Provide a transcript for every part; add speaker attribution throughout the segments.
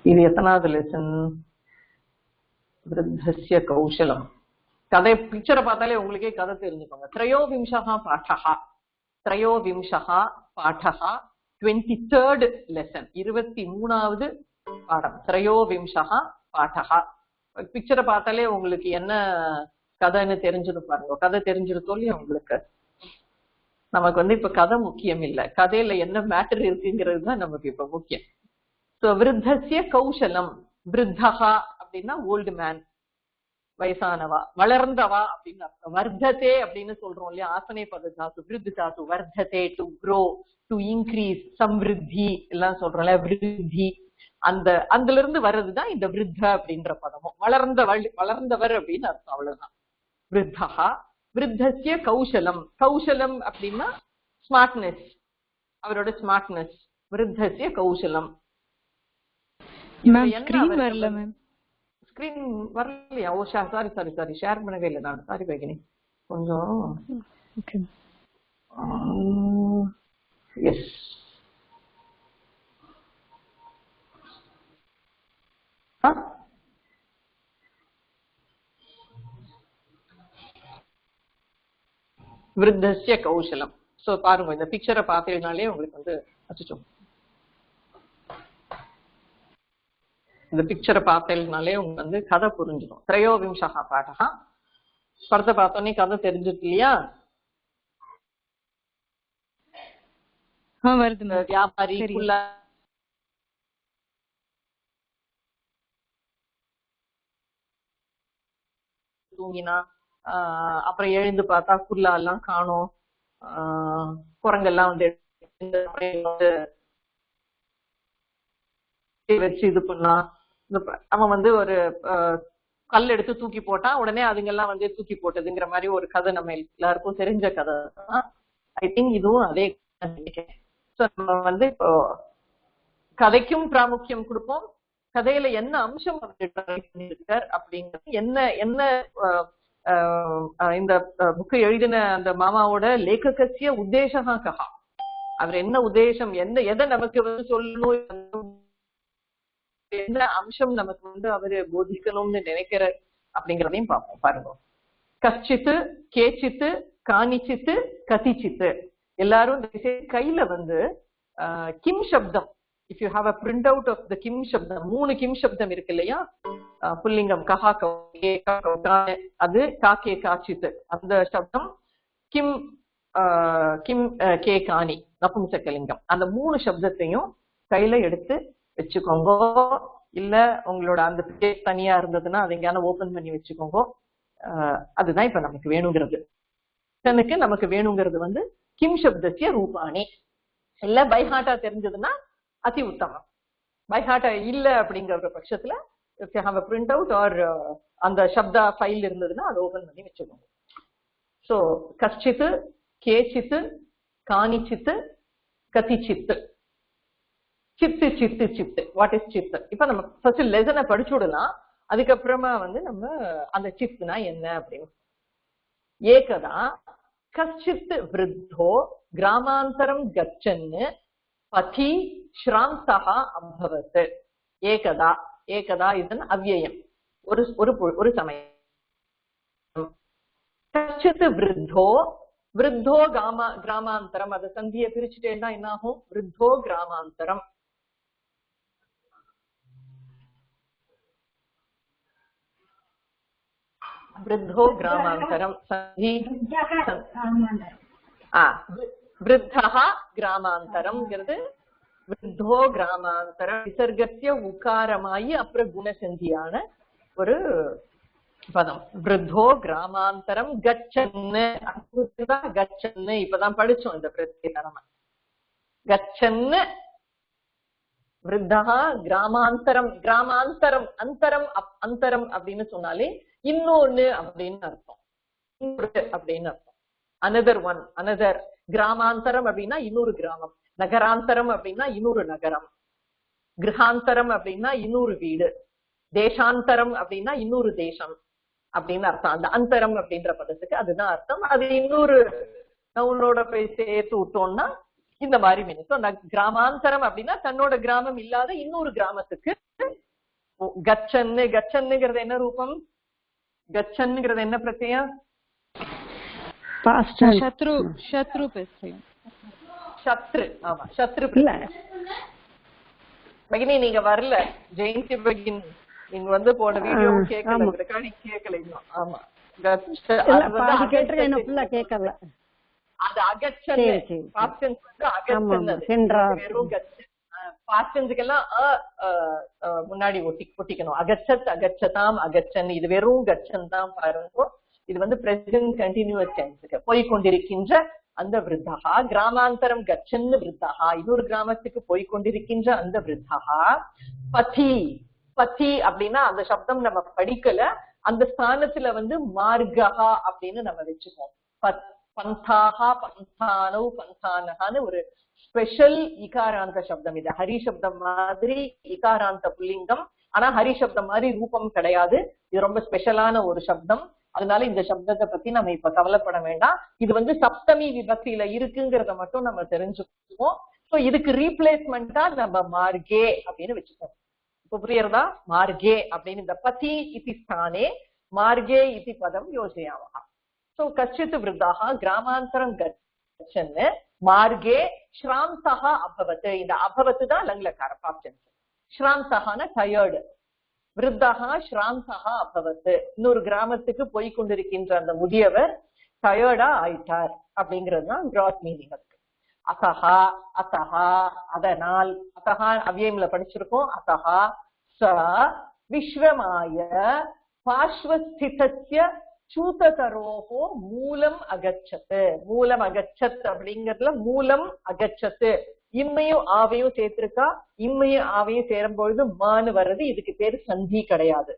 Speaker 1: இது எத்தனாவது லெசன்? விருத்தஸ்ய கௌசலம். கதை பிக்சரை பார்த்தாலே உங்களுக்கே கதை தெரிஞ்சுக்கோங்க. திரையோவிம்சா பாடகா, திரையோவிம்சா பாடகா, 23rd லெசன், 23வது பாடம், திரையோவிம்சா பாடகா. பிக்சரை பார்த்தாலே உங்களுக்கு என்ன கதைன்னு தெரிஞ்சுது பாருங்க. கதை தெரிஞ்சிருக்கோ இல்லையா உங்களுக்கு? நமக்கு இப்ப கதை முக்கியம் இல்ல, கதையில என்ன மேட்டர் இருக்குங்கிறது தான் நமக்கு இப்ப முக்கியம். சோ விருத்தஸ்ய கௌசலம். விருத்தகா அப்படின்னா ஓல்டு மேன், வயசானவா, வளர்ந்தவா அப்படின்னு அர்த்தம். வர்த்ததே அப்படின்னு சொல்றோம் இல்லையா, ஆசனை பத தாத்து, விருத்தி தாத்து. வர்த்ததே, டு க்ரோ, டு இன்க்ரீஸ், சம்விருத்தி எல்லாம் சொல்றோம்ல, விருத்தி. அதுல இருந்து வர்றதுதான் இந்த விருத்த அப்படின்ற பதமும். வளர்ந்தவர் அப்படின்னு அர்த்தம், அவ்வளவுதான். விருத்தகா. விருத்தஸ்ய கௌசலம். கௌசலம் அப்படின்னா ஸ்மார்ட்னஸ், அவரோட ஸ்மார்ட்னஸ். விருத்தஸ்ய கௌசலம். ஸ்கிரீன் வரலையா? ஓ சாரி சாரி சாரி, ஷேர் பண்ணவே இல்லை நான். சாரி பேகினி, கொஞ்சம் எஸ். விருத்தஸ்ய கௌசலம். சோ பாருங்க, இந்த பிக்சரை பார்த்தீங்கனாலே உங்களுக்கு அச்சோ, இந்த பிக்சரை பார்த்தீங்கனாலே உங்களுக்கு கதை புரிஞ்சிடும். திரையோவிம்சா பாடகா. படத்தை பார்த்தோன்னே கதை தெரிஞ்சிருக்கு இல்லையா? வியாபாரி தூங்கினா, அப்புறம் எழுந்து பார்த்தா குல்லா எல்லாம் காணோம், குரங்கெல்லாம் வச்சு இது பண்ணா. அவன் ஒரு கல் எடுத்து தூக்கி போட்டா, உடனே அதுங்கெல்லாம் தூக்கி போட்டதுங்கிற மாதிரி ஒரு கதை நம்ம எல்லாருக்கும் தெரிஞ்ச கதை. ஐ திங்க் இதுவும் அதே நம்ம இப்போ கதைக்கும் பிராமுக்கியம் கொடுப்போம். கதையில என்ன அம்சம் இருக்கார் அப்படிங்கிறது, என்ன என்ன இந்த புக்கு எழுதின அந்த மாமாவோட லேககசிய உத்தேசமா கஹா, அவர் என்ன உத்தேசம், எதை நமக்கு சொல்லணும், என்ன அம்சம் நமக்கு அவரு போதிக்கணும்னு நினைக்கிற அப்படிங்கிறதையும் பார்ப்போம். பாருங்க, கச்சித்து, கேச்சித்து, காணிச்சித்து, கதிச்சித்து. எல்லாரும் கையில கிம் சப்தம், if you have a printout of the kim shabdam, 3 kim shabdam இருக்கு இல்லையா, புல்லிங்கம் கஹா கே அது காக்கே காச்சித்து, அந்த சப்தம் கிம் கிம் கே காணி நபும்சகலிங்கம். அந்த 3 சப்தத்தையும் கையில எடுத்து வச்சுக்கோங்க. இல்ல உங்களோட அந்த பேஜ் தனியா இருந்ததுன்னா அதை எங்கேயான ஓபன் பண்ணி வச்சுக்கோங்க. அதுதான் இப்ப நமக்கு வேணுங்கிறது. நமக்கு வேணுங்கிறது கிம் சப்தத்திய ரூபாணி. இல்ல பைஹாட்டா தெரிஞ்சதுன்னா அதி உத்தமம். பைஹாட்டா இல்ல அப்படிங்கிற பட்சத்துல பிரிண்ட் அவுட் ஆர் அந்த சப்தா ஃபைல் இருந்ததுன்னா அதை ஓபன் பண்ணி வச்சுக்கோங்க. சோ கஷ்டித்து, கேச்சித்து, காணிச்சித்து, கதிச்சித்து. சித்து சித்து சித்து. வாட் இஸ் சித்து? இப்ப நம்ம ஃபர்ஸ்ட் லெசனை படிச்சு விடலாம். அதுக்கப்புறமா நம்ம அந்த சித்துனா என்ன அப்படின்னு. ஏகதா கஷ்டித் விருத்தோ கிராமாந்தரம் கச்சன்னு பதி ஸ்ராந்தஹா அபவத். ஏகதா, ஏகதா இதன் அவ்யயம், ஒரு சமயம். கஷ்டித் விருத்தோ, விருத்தோ கிராமாந்தரம், அதை சந்தியை பிரிச்சுட்டேன்னா என்ன ஆகும்? விருத்தோ கிராமாந்தரம். விருத்தோ கிராமாந்தரம் சந்தி. விருத்தஹா கிராமாந்தரம்ங்கிறது விருத்தோ கிராமாந்தரம் விசர்கத்திய உக்காரமாயி அப்புறம் குணசந்தியான ஒரு பதம். விருத்தோ கிராமாந்தரம் கச்சன்னு. கச்சன்னு இப்பதான் படிச்சோம் இந்த பிரத்யேகமா. கச்சன்னு விருத்தஹா கிராமாந்தரம். கிராமாந்தரம், அந்தரம், அந்தரம் அப்படின்னு சொன்னாலே இன்னொன்னு அப்படின்னு அர்த்தம், அப்படின்னு அர்த்தம். Another one, another. கிராமாந்தரம் அப்படின்னா இன்னொரு கிராமம், நகராந்தரம் அப்படின்னா இன்னொரு நகரம், கிரகாந்தரம் அப்படின்னா இன்னொரு வீடு, தேசாந்தரம் அப்படின்னா இன்னொரு தேசம் அப்படின்னு அர்த்தம். அந்த அந்தரம் அப்படின்ற பதத்துக்கு அதுதான் அர்த்தம். அது இன்னொரு நவுனோட போய் சேர்த்து விட்டோம்னா இந்த மாதிரி மீனிங். கிராமாந்தரம் அப்படின்னா தன்னோட கிராமம் இல்லாத இன்னொரு கிராமத்துக்கு கச்சன்னு, கச்சன்னுங்கிறது என்ன ரூபம்? கச்சன்னுங்கிறது என்ன பிரத்யம்?
Speaker 2: சத்ரு. சத்ரு பிரத்யம்.
Speaker 1: சத்ரு. ஆமா, சத்ரு. பகினி நீங்க வரல, ஜெயந்தி பகின் நீங்க வந்து போன வீடியோ கேட்கல, ரெக்கார்டிங் கேட்கல இன்னும். ஆமா,
Speaker 3: கேட்கல.
Speaker 1: அது அகச்சன். பாஸ்ட் டென்ஸ் வந்து அகச்சன். அது வெறும் கச்சன். பாஸ்ட் டென்ஸ்க்கெல்லாம் முன்னாடி ஒட்டிக்கணும். அகச்சத், அகச்சதாம், அகச்சன். இது வெறும் கச்சன் தான் பாருங்க. இது வந்து பிரசன்ட் கண்டினியூஸ் டென்ஸ்க்கு போய் கொண்டிருக்கின்ற அந்த விருத்தகா. கிராமாந்தரம் கச்சன்னு விருத்தகா, இன்னொரு கிராமத்துக்கு போய் கொண்டிருக்கின்ற அந்த விருத்தகா. பதி. பதி அப்படின்னா அந்த சப்தம் நம்ம படிக்கல, அந்த ஸ்தானத்துல வந்து மார்கஹா அப்படின்னு நம்ம வச்சுக்கோம். பந்தாஹா, பந்தானோ, பந்தானஹான்னு ஒரு ஸ்பெஷல் இகாராந்த சப்தம். இது ஹரி சப்தம் மாதிரி இகாராந்த புல்லிங்கம், ஆனா ஹரி சப்தம் மாதிரி ரூபம் கிடையாது. இது ரொம்ப ஸ்பெஷலான ஒரு சப்தம். அதனால இந்த சப்தத்தை பத்தி நம்ம இப்ப கவலைப்பட வேண்டாம். இது வந்து சப்தமி விபக்தியில இருக்குங்கிறத மட்டும் நம்ம தெரிஞ்சுக்குவோம். சோ இதுக்கு ரீப்ளேஸ்மெண்டா நம்ம மார்கே அப்படின்னு வச்சுக்கோம். இப்ப புரியுறதா? மார்கே அப்படின்னு இந்த பதி இதி ஸ்தானே மார்கே இதி பதம் யோஜயாமஹ. சோ கச்சித் விருத்தஹ கிராமாந்தரம் கச்சன்னு மார்கே ஸ்ராம்சஹ அபவத். இந்த அபவத் தான் லங்லகார பாப்டன்ஸ். ஸ்ராம்சஹான டயர்டு, விருத்தஹா ஸ்ராம்சஹா அபவத். இன்னொரு கிராமத்துக்கு போய் கொண்டிருக்கின்ற அந்த முதியவர் டயர்டா ஆயிட்டார் அப்படிங்கிறது தான் கிராஸ் மீனிங். அதுக்கு அசஹா, அசஹா அதனால், அசஹா அவ்யயம்ல படிச்சிருக்கோம். அசஹா ச விஸ்வமாய பார்ஷ்வஸ்திதஸ்ய சூததரோஹோ மூலம் அகச்சத். மூலம் அகச்சத் அப்படிங்கறதுல மூலம் அகச்சத் இம்மையும் ஆவையும் சேர்த்திருக்கா. இம்மையும் ஆவையும் சேரும் பொழுது மான்னு வர்றது. இதுக்கு பேரு சந்தி கிடையாது.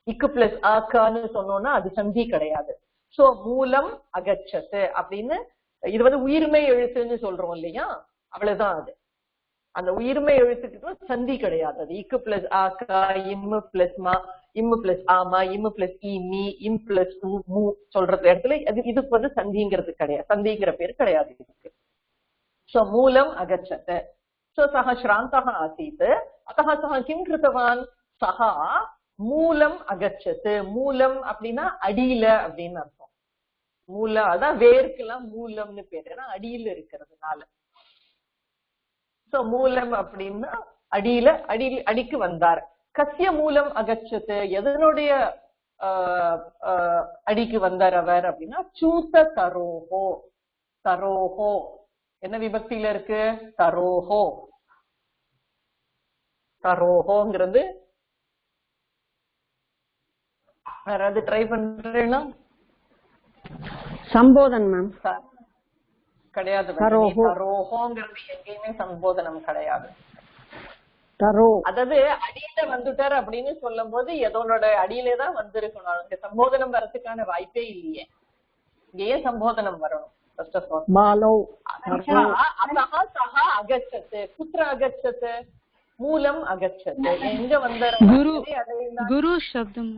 Speaker 1: இக்கு பிளஸ் ஆக்கான்னு சொன்னோம்னா அது சந்தி கிடையாது. சோ மூலம் அகச்சத் அப்படின்னு இது வந்து உயிர்மை எழுத்துன்னு சொல்றோம் இல்லையா, அவ்வளவுதான். அது அந்த உயிர்மை எழுத்துக்கு சந்தி கிடையாது. அது இக்கு பிளஸ் ஆக்கா, இம்மு பிளஸ் மா, இம்மு பிளஸ் ஆமா, இம்மு பிளஸ் இமி, இம் பிளஸ் மூ சொல்றது இடத்துல இதுக்கு வந்து சந்திங்கிறது கிடையாது. சந்திங்கிற பேர் கிடையாது இதுக்கு. சோ மூலம் அகச்சத். சோ சஹ ஸ்ராந்தஹ ஆசீத். அத்தஹ சஹ கிம் கிருத்தவான்? சஹா மூலம் அகச்சத். மூலம் அப்படின்னா அடியில அப்படின்னு அர்த்தம். மூலம் அதான் வேர்க்கெல்லாம் மூலம்னு பேரு, ஏன்னா அடியில இருக்கிறதுனால. சோ மூலம் அப்படின்னா அடியில, அடிக்கு வந்தார். கசிய மூலம் அகச்சத். எதனுடைய அடிக்கு வந்தார் அவர் அப்படின்னா சூத தரோஹோ. தரோஹோ என்ன விபக்தியில இருக்கு? தரோஹோ. தரோஹோங்கிறது யாராவது ட்ரை பண்றேன்னா
Speaker 3: சம்போதன் மேம்
Speaker 1: கிடையாது. தரோஹோங்கிறது எங்கேயுமே சம்போதனம் கிடையாது. அதாவது அடியில வந்துட்டார் அப்படின்னு சொல்லும் போது எதனோட அடியிலே தான் வந்திருக்கணும். அங்க சம்போதனம் வரதுக்கான வாய்ப்பே இல்லையே. இங்கேயே சம்போதனம் வரணும். குத்ர அகச்சத் மூலம் அகச்சத். எங்க வந்தார்?
Speaker 2: குரு சப்தம்.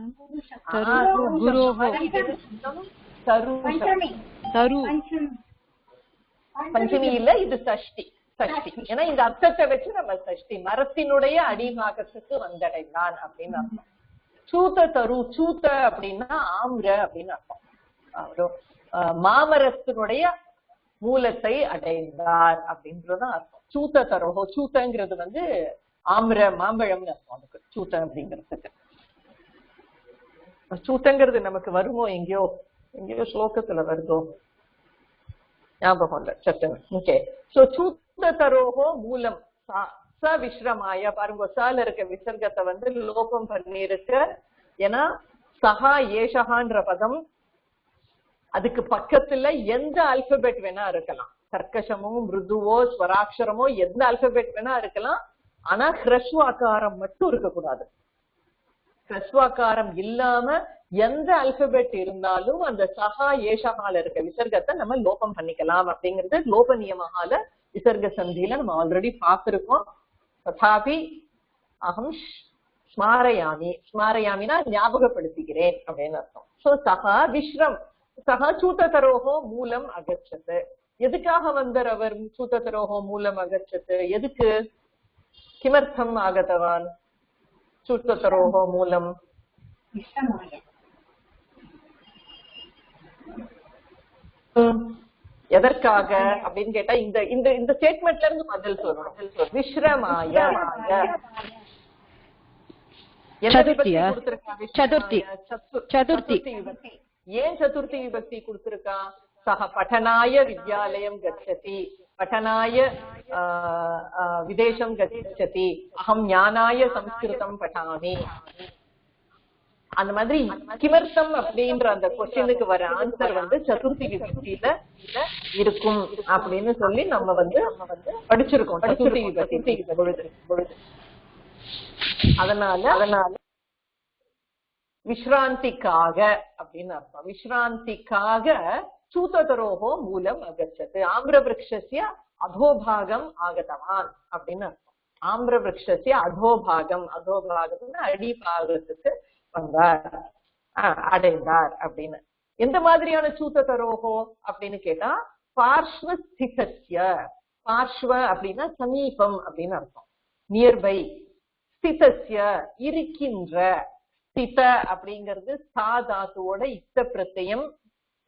Speaker 1: பஞ்சமி இல்ல, இது சஷ்டி. சஷ்டி ஏன்னா இந்த அர்த்தத்தை வச்சு நம்ம சஷ்டி மரத்தினுடைய அடிபாகத்துக்கு வந்தடைந்தான் அப்படின்னு அர்த்தம். சூத்த தரு, சூத்த அப்படின்னா ஆம்ர அப்படின்னு அர்த்தம். மாமரத்தினுடைய மூலத்தை அடைந்தார் அப்படின்றதுதான் அர்த்தம். சூத்த தரோஹோ. சூத்தங்கிறது வந்து ஆம்ர மாம்பழம்னு அர்த்தம். அதுக்கு சூத்த அப்படிங்கிறதுக்கு. சூத்தங்கிறது நமக்கு வருமோ? எங்கேயோ ஸ்லோகத்துல வருதோ, ஞாபகம் இல்ல சட்டுன்னு. ஓகே. சோ சூத்த தரோஹோ மூலம் ச விஸ்ரமாய. பாருங்க, சால இருக்க விசர்க்கத்தை வந்து லோபம் பண்ணிருக்க. ஏன்னா சஹா ஏஷகான்ற பதம் அதுக்கு பக்கத்துல எந்த ஆல்பபெட் வேணா இருக்கலாம். கர்க்கசமோ மிருதுவோ ஸ்வராட்சரமோ எந்த ஆல்பபெட் வேணா இருக்கலாம். ஆனா ஹ்ரஸ்வாக்காரம் மட்டும் இருக்கக்கூடாது. ஹ்ரஸ்வாக்காரம் இல்லாம எந்த ஆல்பபெட் இருந்தாலும் அந்த சஹா ஏஷகால இருக்க விசர்க்கத்தை நம்ம லோபம் பண்ணிக்கலாம் அப்படிங்கிறது லோப நியமகால விசர்க சந்தியில நம்ம ஆல்ரெடி பார்த்திருக்கோம். ததாபி அகம் ஸ்மாரயாமி. ஸ்மாரயாமினா ஞாபகப்படுத்துகிறேன் அப்படின்னு அர்த்தம். சோ சஹா விஸ்ரம் சஹா சூததரோஹோ மூலம் அகச்சத். எதுக்காக வந்தார் அவர்? சூததரோஹோ மூலம் அகச்சத் எதுக்கு? கிமர்த்தம் ஆகதவான்? சூத்தரோஹோ மூலம் எதற்காக அப்படின்னு கேட்டா இந்த இந்த இந்த ஸ்டேட்மெண்ட்ல இருந்து பதில் சொல்லணும். விஸ்ரமாய
Speaker 2: சதுர்த்தி.
Speaker 1: ஏன் சதுர்த்தி விபக்தி கொடுத்திருக்கா? சக பட்டனாய வித்யாலயம் கச்சதி, பட்டனாய விதேசம் கச்சதி, அகம் ஞானாய சம்ஸ்கிருதம் பட்டாமி. அந்த மாதிரி கிமர்த்தம் அப்படின்ற அந்த கொஸ்டினுக்கு வர ஆன்சர் சதுர்த்தி விபக்தியில இருக்கும் அப்படின்னு சொல்லி நம்ம படிச்சிருக்கோம் சதுர்த்தி விபக்தி பொழுது. அதனால விஸ்ராந்திக்காக அப்படின்னு அர்த்தம். விஸ்ராந்திக்காக சூதரோஹோ மூலம் அகச்சது, ஆம்ரவிருக்ஷஸ்ய அதோபாகம் ஆகதவான் அப்படின்னு அர்த்தம். ஆம்ரவிருக்ஷஸ்ய அதோபாகம், அதோபாகம்னா அடிபாகத்துக்கு வந்தார், அடைந்தார் அப்படின்னு. எந்த மாதிரியான சூதரோஹோ அப்படின்னு கேட்டா பார்ஷ்வஸ்திதஸ்ய. பார்ஷ்வ அப்படின்னா சமீபம் அப்படின்னு அர்த்தம், நியர்பை. ஸ்திதஸ்ய இருக்கின்ற. ஸ்தித அப்படிங்கிறது சா தாத்துவோட இத்த பிரத்யம்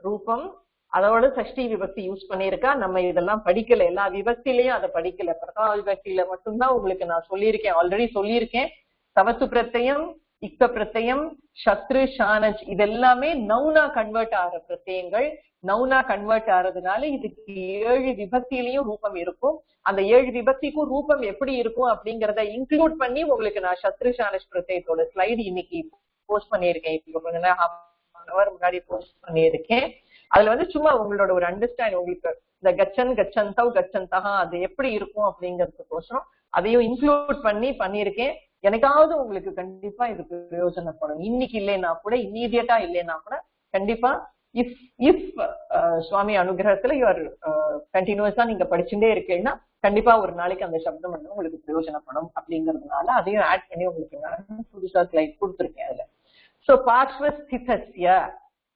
Speaker 1: ரூபம், அதோட சஷ்டி விபக்தி யூஸ் பண்ணிருக்கா. நம்ம இதெல்லாம் படிக்கல, எல்லா விபக்திலையும் அதை படிக்கல. பிரதம விபக்தியில மட்டும்தான் உங்களுக்கு நான் சொல்லியிருக்கேன், ஆல்ரெடி சொல்லியிருக்கேன். தவத்து பிரத்யம், இக்க பிரத்யம், சத்ரு, ஷானஜ் இதெல்லாமே நவுனா கன்வெர்ட் ஆகிற பிரத்யங்கள். நவுனா கன்வெர்ட் ஆறதுனால இதுக்கு 7 விபக்தியிலையும் ரூபம் இருக்கும். அந்த 7 விபக்திக்கும் ரூபம் எப்படி இருக்கும் அப்படிங்கறத இன்க்ளூட் பண்ணி உங்களுக்கு நான் சத்ரு ஷானஜ் பிரத்யத்தோட ஸ்லைடு இன்னைக்கு போஸ்ட் பண்ணியிருக்கேன். இப்போ கொஞ்ச நேரம் முன்னாடி போஸ்ட் பண்ணியிருக்கேன். அதுல சும்மா உங்களோட ஒரு அண்டர்ஸ்டாண்ட், உங்களுக்கு இந்த கச்சன், கச்சந்தவ், கச்சந்தகா அது எப்படி இருக்கும் அப்படிங்கறதுக்கோசரம் அதையும் இன்க்ளூட் பண்ணியிருக்கேன். எனக்காவது உங்களுக்கு கண்டிப்பா இது பிரயோஜனப்படும். இன்னைக்கு இல்லைன்னா கூட, இம்மீடியட்டா இல்லைன்னா கூட கண்டிப்பா இஃப் சுவாமி அனுகிரகத்துல யுவர் கண்டினியூஸா நீங்க படிச்சுட்டே இருக்கீங்கன்னா கண்டிப்பா ஒரு நாளைக்கு அந்த சப்தம் உங்களுக்கு பிரயோஜனப்படும். அப்படிங்கறதுனால அதையும் ஆட் பண்ணி உங்களுக்கு நான் புதுசா ஸ்லைட் கொடுத்துருக்கேன் அதுல. சோ பார்ஷ்வஸ்திதஸ்ய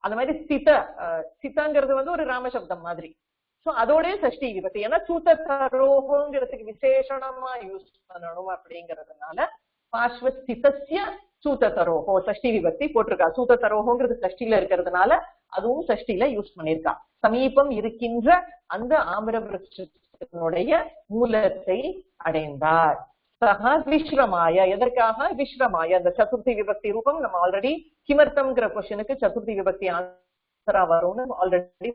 Speaker 1: அந்த மாதிரி ஸ்திதங்கிறது ஒரு ராமசப்தம் மாதிரி. சோ அதோடய சஷ்டி விபக்தி. ஏன்னா சூதரோஹோங்கிறதுக்கு விசேஷணமா யூஸ் பண்ணணும் அப்படிங்கறதுனால பார்ஷ்வஸ்திதஸ்ய சூதரோஹோ சஷ்டி விபக்தி போட்டிருக்கா. சூதரோஹோங்கிறது சஷ்டியில இருக்கிறதுனால அதுவும் சஷ்டியில யூஸ் பண்ணிருக்கா. சமீபம் இருக்கின்ற அந்த ஆமிரவிருட்சத்தினுடைய மூலத்தை அடைந்தார். சக விஸ்ரமாய. எதற்காக? விஸ்ரமாய. அந்த சதுர்த்தி விபக்தி ரூபம் நம்ம ஆல்ரெடி கிமர்த்தம்ங்கிற கொஸ்டினுக்கு சதுர்த்தி விபக்தி ஆன்சரா வரும்னு ஆல்ரெடி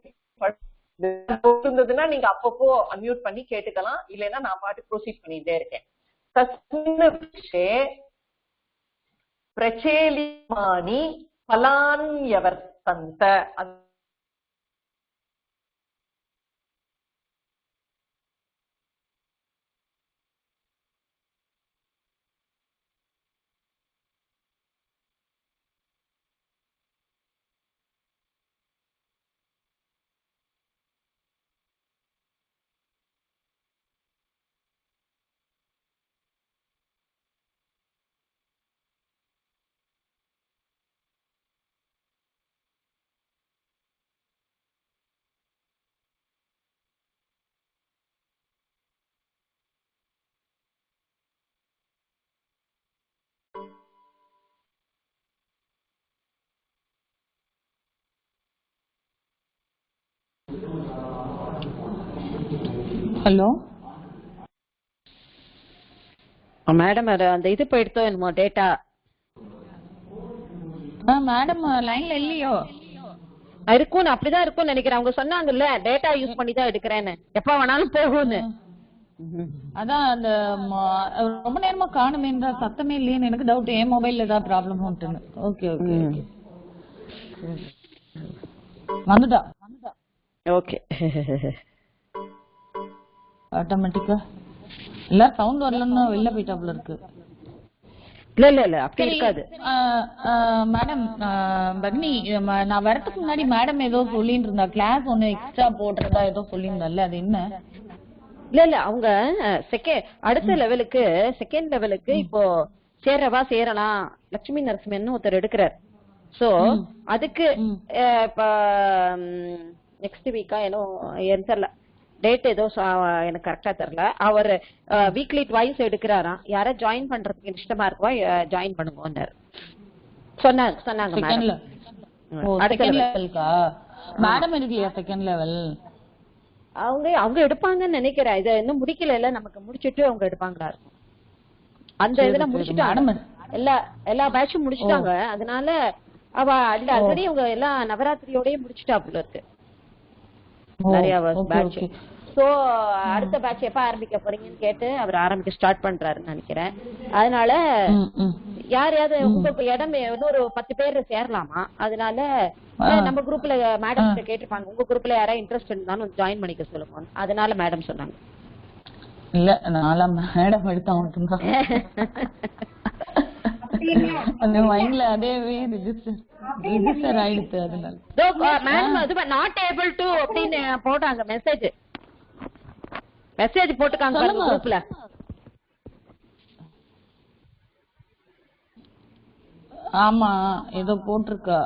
Speaker 1: இருந்ததுன்னா நீங்க அப்பப்போ அன்மியூட் பண்ணி கேட்டுக்கலாம், இல்லைன்னா நான் பாட்டு ப்ரொசீட் பண்ணிட்டே இருக்கேன். தஸ்மின் விஷே பிரச்சேலிமானி பலான்யவர்த்தந்த.
Speaker 2: ஹலோ
Speaker 3: மேடம், அந்த இது போயிடுத்தோ என்னமோ டேட்டா.
Speaker 2: மேடம் லைன்ல இல்லையோ?
Speaker 3: இருக்கும், அப்படிதான் இருக்கும்னு நினைக்கிறேன். அவங்க சொன்னாங்கல்ல டேட்டா யூஸ் பண்ணி தான் எடுக்கிறேன்னு, எப்ப வேணாலும் போகும்னு.
Speaker 2: அதான் அந்த ரொம்ப நேரமா காணுமேன்ற சத்தமே இல்லையேன்னு எனக்கு டவுட். என் மொபைல்ல ஏதாவது ப்ராப்ளம் உண்டுன்னு. ஓகே ஓகே வந்துட்டா.
Speaker 3: ஓகே
Speaker 2: ஆட்டோமேட்டிக்கா எல்லாரும் சவுண்ட் வரலன்னு வெளில போயிட்டாப்ல இருக்கு.
Speaker 3: இல்ல இல்ல இல்ல அப்படி இருக்காது
Speaker 2: மேடம். பக்னி, நான் வரதுக்கு முன்னாடி மேடம் ஏதோ சொல்லிட்டு இருந்தா, கிளாஸ் ஒண்ணு எக்ஸ்ட்ரா போடுறதா ஏதோ சொல்லியிருந்தால, அது என்ன?
Speaker 3: இல்ல இல்ல அவங்க அடுத்த லெவலுக்கு செகண்ட் லெவலுக்கு இப்போ சேரவா சேரலாம் லட்சுமி நரசிம்மன் ஒருத்தர் எடுக்கிறார். சோ அதுக்கு இப்ப நெக்ஸ்ட் வீக்கா ஏனோ தெரியல டேட் ஏதோ எனக்கு கரெக்டா தெரியல. அவர் வீக்லி ட்வைஸ் எடுக்கிறாராம். யார ஜாயின் பண்றதுக்கு இஷ்டமா இருக்கோ ஜாயின் பண்ணுங்க சொன்னாங்க மேடம்.
Speaker 2: செகண்ட் லெவல்க்கா மேடம் எடுக்கலையா செகண்ட் லெவல்?
Speaker 3: அவங்க எடுப்பாங்கன்னு நினைக்கிறேன். இதை இன்னும் முடிக்கல, நமக்கு முடிச்சிட்டு அவங்க எடுப்பாங்களா இருக்கும். அந்த இதுல முடிச்சுட்டாங்க, எல்லா பேட்சும் முடிச்சுட்டாங்க. அதனால அவ ஆல்ரெடி அவங்க எல்லா நவராத்திரியோடய முடிச்சுட்டா போல இருக்கு நிறைய பேட்ச். சோ அடுத்த பேட்ச் எப்ப ஆரம்பிக்க போறீங்கன்னு கேட்டு அவர் ஆரம்பிக்க ஸ்டார்ட் பண்றாருன்னு நினைக்கிறேன். அதனால யாரையாவது உங்க இடம் இன்னொரு 10 பேர் சேரலாமா? அதனால நம்ம குரூப்ல மேடம் கிட்ட கேட்டிருப்பாங்க, உங்க குரூப்ல யாராவது இன்ட்ரெஸ்ட் இருந்தாலும் ஜாயின் பண்ணிக்க சொல்லுங்க. அதனால மேடம் சொன்னாங்க.
Speaker 2: இல்ல நாளா மேடம் எடுத்தா மட்டும்தான் அந்த மைண்ட்ல அதேவே ரிஜிஸ்டர் ஆயிடுச்சு. அதனால
Speaker 3: மேடம் அது நாட் ஏபிள் டு அப்படின்னு போட்டாங்க மெசேஜ் போட்டுக்காங்க குரூப்ல.
Speaker 2: ஆமா ஏதோ போட்டிருக்கா.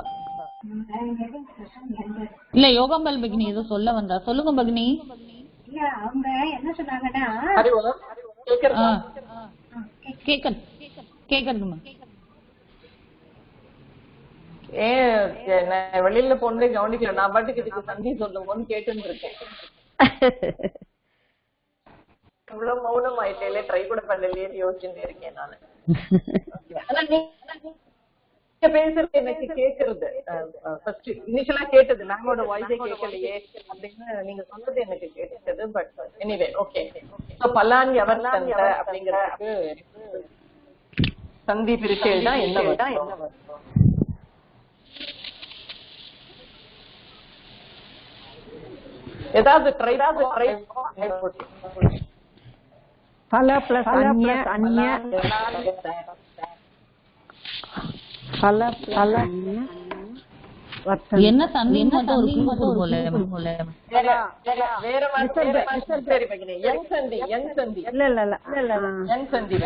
Speaker 2: இல்ல யோகாம்பல் பகினி ஏதோ சொல்ல வந்தா, சொல்லுங்க பகினி.
Speaker 4: அவங்க என்ன சொன்னாங்கன்னா
Speaker 2: கேக்குறதுமா
Speaker 1: வெளியில போனதே கவனிக்கல, நான் பாட்டுக்கு இதுக்கு சந்தி சொல்லுவோன்னு கேட்டு இருக்கேன். இவ்வளவு மௌனம் ஆயிட்டே ட்ரை கூட பண்ணலையே யோசிச்சுட்டு இருக்கேன் நானு. ஆனா நீங்க பேசுறது எனக்கு கேக்குறது ஃபர்ஸ்ட் இனிஷியலா கேட்டது, மேமோட வாய்ஸே கேட்கலையே அப்படின்னு நீங்க சொன்னது எனக்கு கேட்டது. But anyway okay. பல்லான் எவர் அப்படிங்கிறதுக்கு சந்தி பிரிச்சல் தான் என்ன வரும்? ஏதாவது ட்ரை
Speaker 4: பல பிளஸ் அன்ய
Speaker 2: என்ன சந்தி மட்டும் ஒரு குரூப் போல
Speaker 1: வேற மாதிரி. சரி பகினி யங் சந்தி இல்ல யங் சந்தி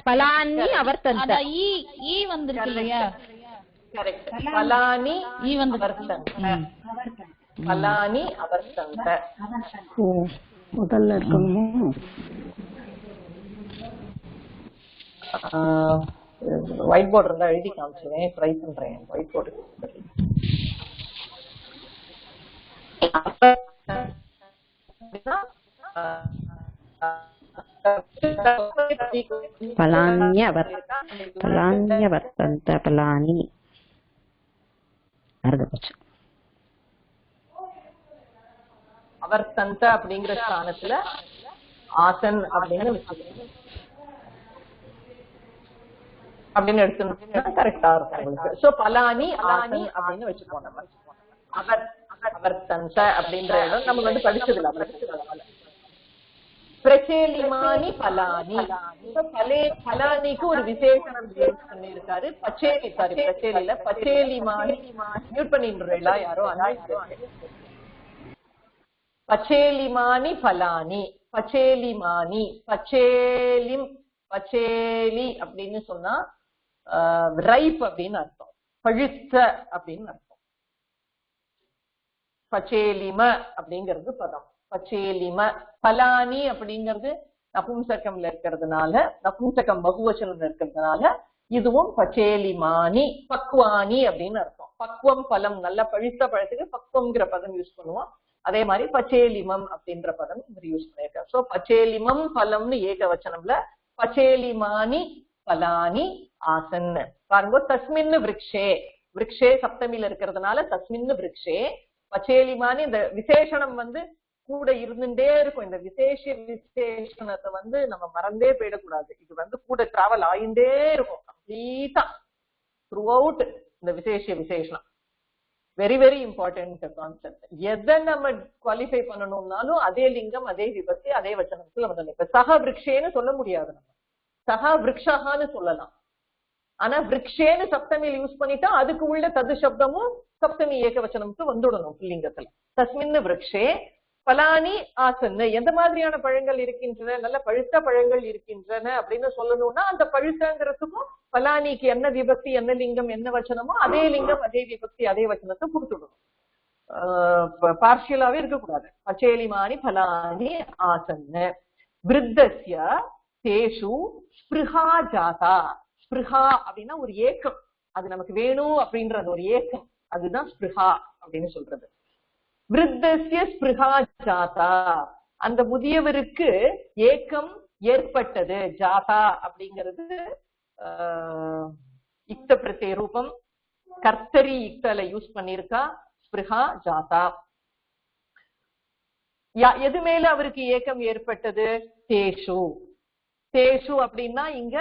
Speaker 3: பலானி அவர்த்தந்த
Speaker 2: ஈ வந்திருக்கு இல்லையா?
Speaker 1: கரெக்ட். பலானி ஈ வந்திருக்கு. பலானி அவர்த்தந்த
Speaker 4: முதல்ல இருக்கணும்.
Speaker 1: ஒயிட் போர்டு இருந்தா எழுதி காமிச்சுவேன், ட்ரை பண்றேன். ஒயிட் போர்டு
Speaker 3: பலானி
Speaker 1: அவர்த்தந்த அப்படிங்கிற ஸ்தானத்துல ஆசன் அப்படின்னு அப்படின்னு எடுத்து கரெக்டா இருக்கும். சோ பலானி ஆசன் அப்படின்னு வச்சுப்போம். நம்ம அவர்த்தந்த அப்படின்ற இடம் நம்ம படிச்சதுல பிரச்சேலிமானி பலானி. பலானிக்கு ஒரு விசேஷனம் பண்ணிருக்காரு. பச்சேலி சாரி பிரச்சேலியில பச்சேலிமானி மியூட் பண்ணிடுறா யாரோ. பச்சேலிமானி பலானி பச்சேலிமானி பச்சேலி அப்படின்னு சொன்னா ரைப் அப்படின்னு அர்த்தம், பழுத்த அப்படின்னு அர்த்தம். பச்சேலிம அப்படிங்கிறது பதம். பச்சேலிம பலானி அப்படிங்கிறது நபும்சகம்ல இருக்கிறதுனால, நபும்சகம் பகுவச்சனம் இருக்கிறதுனால இதுவும் பச்சேலிமானி. பக்வானி அப்படின்னு அர்த்தம். பக்வம் பலம், நல்ல பழுத்த பழத்துக்கு பக்வம்ங்கிற பதம் யூஸ் பண்ணுவோம். அதே மாதிரி பச்சேலிமம் அப்படின்ற பதம் யூஸ் பண்ணிருக்காரு. சோ பச்சேலிமம் பலம்னு ஏகவச்சனம்ல, பச்சேலிமானி பலானி ஆசன். பாருங்க, தஸ்மின்னு விரக்ஷே, விரக்ஷே சப்தமியில இருக்கிறதுனால தஸ்மின்னு விரக்ஷே பச்சேலிமானி. இந்த விசேஷனம் கூட இருந்துட்டே இருக்கும். இந்த விசேஷணத்தை நம்ம மறந்தே போயிடக்கூடாது. இது கூட டிராவல் ஆயிண்டே இருக்கும் கம்ப்ளீட்டா த்ரூ அவுட். இந்த விசேஷனம் வெரி வெரி இம்பார்ட்டன்ட் கான்செப்ட். எதை நம்ம குவாலிஃபை பண்ணணும்னாலும் அதே லிங்கம், அதே விபத்தி, அதே வச்சனத்துல வந்து இப்ப சக விரக்ஷேன்னு சொல்ல முடியாது. நம்ம சகா விரக்ஷகான்னு சொல்லலாம். ஆனா விரக்ஷேன்னு சப்தமியில் யூஸ் பண்ணிட்டா அதுக்கு உள்ள தது சப்தமும் சப்தமி ஏக வச்சனம்க்கு வந்துடணும் புல்லிங்கத்துல. தஸ்மின்னு விரக்ஷே பலானி ஆசன்னு எந்த மாதிரியான பழங்கள் இருக்கின்றன, நல்ல பழுத்த பழங்கள் இருக்கின்றன அப்படின்னு சொல்லணும்னா அந்த பழுத்தங்கிறதுக்கும் பலானிக்கு என்ன விபக்தி என்ன லிங்கம் என்ன வச்சனமோ அதே லிங்கம் அதே விபக்தி அதே வச்சனத்தை கொடுத்துடணும். பார்ஷியலாவே இருக்கக்கூடாது. பச்சேலிமானி பலானி ஆசன்னு. விருத்தஸ்ய தேஷு ஸ்பிருஹா ஜாதா. ஸ்பிருஹா அப்படின்னா ஒரு ஏக்கம், அது நமக்கு வேணும் அப்படின்றது ஒரு ஏக்கம், அதுதான் ஸ்பிருஹா அப்படின்னு சொல்றது. விருத்தஸ்ய ஸ்பிருஹா ஜாதா, அந்த முதியவருக்கு ஏக்கம் ஏற்பட்டது. ஜாதா அப்படிங்கிறது இக்த பிரத்ய ரூபம், கர்த்தரி இக்தல யூஸ் பண்ணிருக்கா. ஸ்பிருஹா ஜாதா. எது மேல அவருக்கு ஏக்கம் ஏற்பட்டது? தேஷு. தேஷு அப்படின்னா இங்க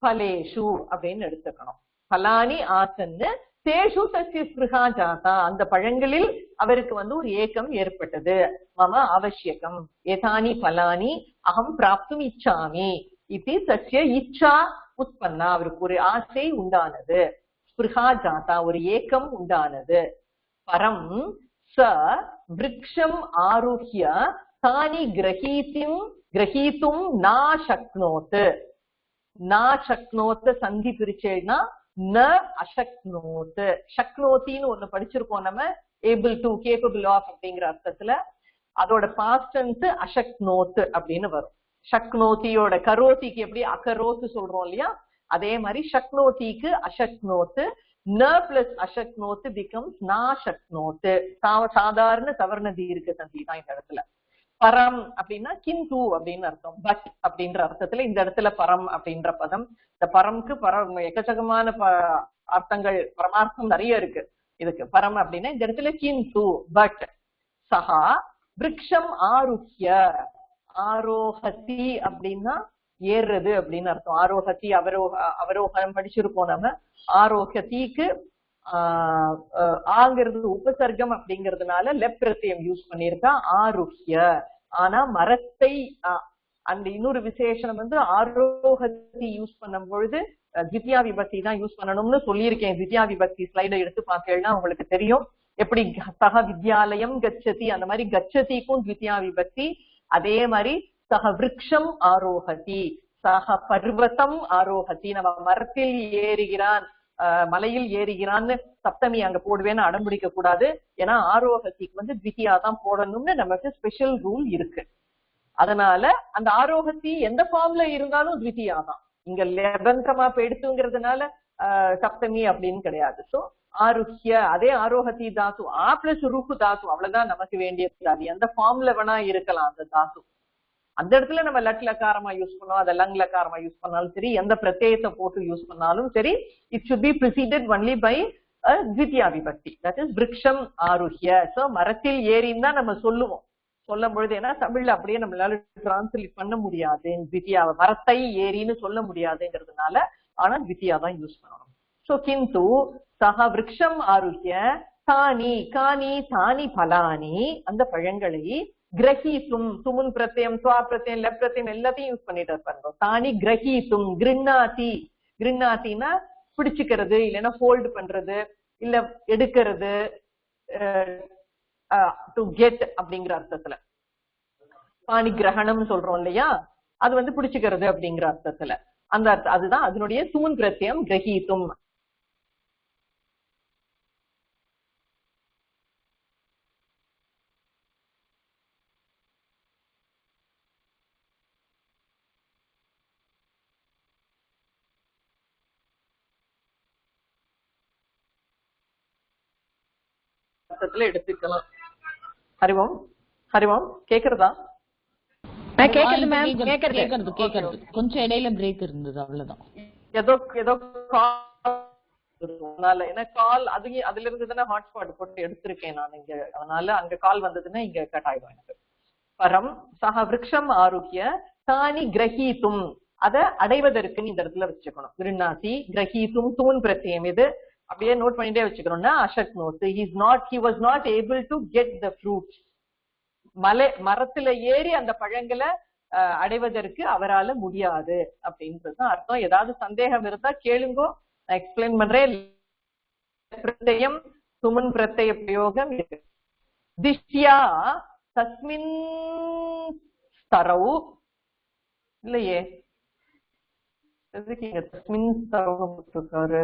Speaker 1: பலேஷு அப்படின்னு எடுத்துக்கணும். பலானி ஆசன்னு தேஷு தஸ்ய ஸ்பிருஹா ஜாதா, அந்த பழங்களில் அவருக்கு ஒரு ஏக்கம் ஏற்பட்டது. மம அவசியகம் ஏதானி பலானி அகம் பிராப்தும் இச்சாமி இது தஸ்ய இச்சா உற்பன்னா, அவருக்கு ஒரு ஆசை உண்டானது. ஸ்பிருஹா ஜாதா, ஒரு ஏக்கம் உண்டானது. பரம் ச விருக்ஷம் ஆருஹ்ய தானி கிரஹீத்தும் நா சக்னோத். நா சக்னோத் சந்தி பிரிச்சேன்னா ந அசக்னோத். சக்னோத்தின்னு ஒண்ணு படிச்சிருக்கோம் நம்ம, ஏபிள் டு கேப்பபிள் ஆஃப் அப்படிங்கிற அர்த்தத்துல. அதோட பாஸ்ட் டென்ஸ் அசக்னோத் அப்படின்னு வரும். சக்னோத்தியோட கரோத்திக்கு எப்படி அகரோத்து சொல்றோம் இல்லையா, அதே மாதிரி சக்னோத்திக்கு அசக்னோத். ந பிளஸ் அசக்னோத் பிகம்ஸ் நா சக்னோத். சாதாரண சவர்ண தீர்க்க சந்தி தான் இந்த இடத்துல. பரம் அப்படின்னா கிந்து அப்படின்னு அர்த்தம், பட் அப்படின்ற அர்த்தத்துல இந்த இடத்துல பரம் அப்படின்ற பதம். இந்த பரம்க்கு பரம் எக்கச்சக்கமான அர்த்தங்கள், பரமார்த்தம் நிறைய இருக்கு இதுக்கு. பரம் அப்படின்னா இந்த இடத்துல கிந்து பட். சஹா விருக்ஷம் ஆருஹ்ய, ஆரோஹதி அப்படின்னா ஏறுறது அப்படின்னு அர்த்தம். ஆரோஹதி அவரோகம் படிச்சிருக்கோம் நம்ம. ஆரோஹதிக்கு ஆங்கிறது உபசர்க்கம் அப்படிங்கிறதுனால லெப் பிரத்யம் யூஸ் பண்ணிருக்கா ஆருஹ்ய. ஆனா மரத்தை அந்த இன்னொரு விசேஷனம் ஆரோஹதி யூஸ் பண்ணும் பொழுது தித்யா விபக்தி தான் யூஸ் பண்ணணும்னு சொல்லியிருக்கேன். தித்யா விபக்தி ஸ்லைட எடுத்து பார்த்தேன்னா உங்களுக்கு தெரியும் எப்படி. சக வித்யாலயம் கச்சதி, அந்த மாதிரி கச்சதிக்கும் தித்யா விபக்தி. அதே மாதிரி சக விருக்ஷம் ஆரோஹதி, சக பர்வதம் ஆரோஹதி. நம்ம மரத்தில் ஏறுகிறான், மலையில் ஏறுகிறான்னு சப்தமி அங்க போடுவேன்னு அடம்பிடிக்க கூடாது. ஏன்னா ஆரோஹத்திக்கு தித்யா தான் போடணும்னு நமக்கு ஸ்பெஷல் ரூல் இருக்கு. அதனால அந்த ஆரோஹத்தி எந்த ஃபார்ம்ல இருந்தாலும் தித்யா தான். இங்க லெபந்தமா எடுத்துங்கிறதுனால சப்தமி அப்படின்னு கிடையாது. சோ ஆருஹ்ய, அதே ஆரோஹதி தாத்து ஆ பிளஸ் ருஹு தாத்து, அவ்வளவுதான் நமக்கு வேண்டியது. அது எந்த ஃபார்ம்ல வேணா இருக்கலாம் அந்த தாத்து. அந்த இடத்துல நம்ம லட் லக்காரமா யூஸ் பண்ணோம், அதை லங் லக்காரமா யூஸ் பண்ணாலும் சரி, எந்த பிரத்யேகத்தை போட்டு யூஸ் பண்ணாலும் சரி, it should be preceded only by a dvitiya vibhakti, that is விருக்ஷம் ஆருஹ்ய. சோ மரத்தில் ஏறின்னு தான் நம்ம சொல்லுவோம். சொல்லும் பொழுது ஏன்னா தமிழ்ல அப்படியே நம்மளால டிரான்ஸ்லேட் பண்ண முடியாது, தித்யா மரத்தை ஏறின்னு சொல்ல முடியாதுங்கிறதுனால, ஆனா தித்யா தான் யூஸ் பண்ணணும். சோ கிந்து சஹ விருக்ஷம் ஆருஹ்ய தானி கானி தானி பலானி, அந்த பழங்களை கிரஹீத்தும், துமுன் பிரத்யம் ஸ்வா பிரத்யம் லெப் பிரத்யம் எல்லாத்தையும் யூஸ் பண்ணிட்டு பண்றோம். தானி கிரஹீத்தும் கிருண்ணாதி, கிருண்ணாத்தினா பிடிச்சுக்கிறது, இல்லைன்னா ஃபோல்டு பண்றது, இல்ல எடுக்கிறது, டு கெட் அப்படிங்கிற அர்த்தத்துல. பாணி கிரகணம் சொல்றோம் இல்லையா, அது பிடிச்சுக்கிறது அப்படிங்கிற அர்த்தத்துல. அந்த அதுதான் அதனுடைய தூண் பிரத்யம் கிரஹீத்தும். எடுத்துக்கலாம். ஹரிவோம் ஹரிவோம் கேக்குறதா?
Speaker 2: கேக்குறது கொஞ்சம் இடையில பிரேக் இருந்தது, அவ்வளவுதான்.
Speaker 1: ஏதோ கால் அதுல இருந்து தானே ஹாட்ஸ்பாட் போட்டு எடுத்திருக்கேன் நான் இங்க, அதனால அங்க கால் வந்ததுன்னா இங்க கட் ஆயிடும் எனக்கு. பரம் சஹ விருக்ஷம் ஆருஹ்ய தானி கிரஹீத்தும், அதை அடைவதற்கு இந்த இடத்துல வச்சுக்கணும். கிருண்ணாதி கிரஹீத்தும் தூண் பிரத்யம் இது அப்படியே நோட் பண்ணிட்டே வச்சுக்கணும்னா அசக்னோத், he was not able to get the fruits. மரத்துல ஏறி அந்த பழங்களை அடைவதற்கு அவரால முடியாது அப்படின்றதுதான் அர்த்தம். ஏதாவது சந்தேகம் இருந்தா கேளுங்கோ, நான் எக்ஸ்பிளைன் பண்றேன். பிரத்யம் சுமன் பிரத்ய பிரயோகம். திஷ்யா தஸ்மின் ஸ்தரவு இல்லையே, எதுக்கு இங்க தஸ்மின் ஸ்தரவு போட்டிருக்காரு?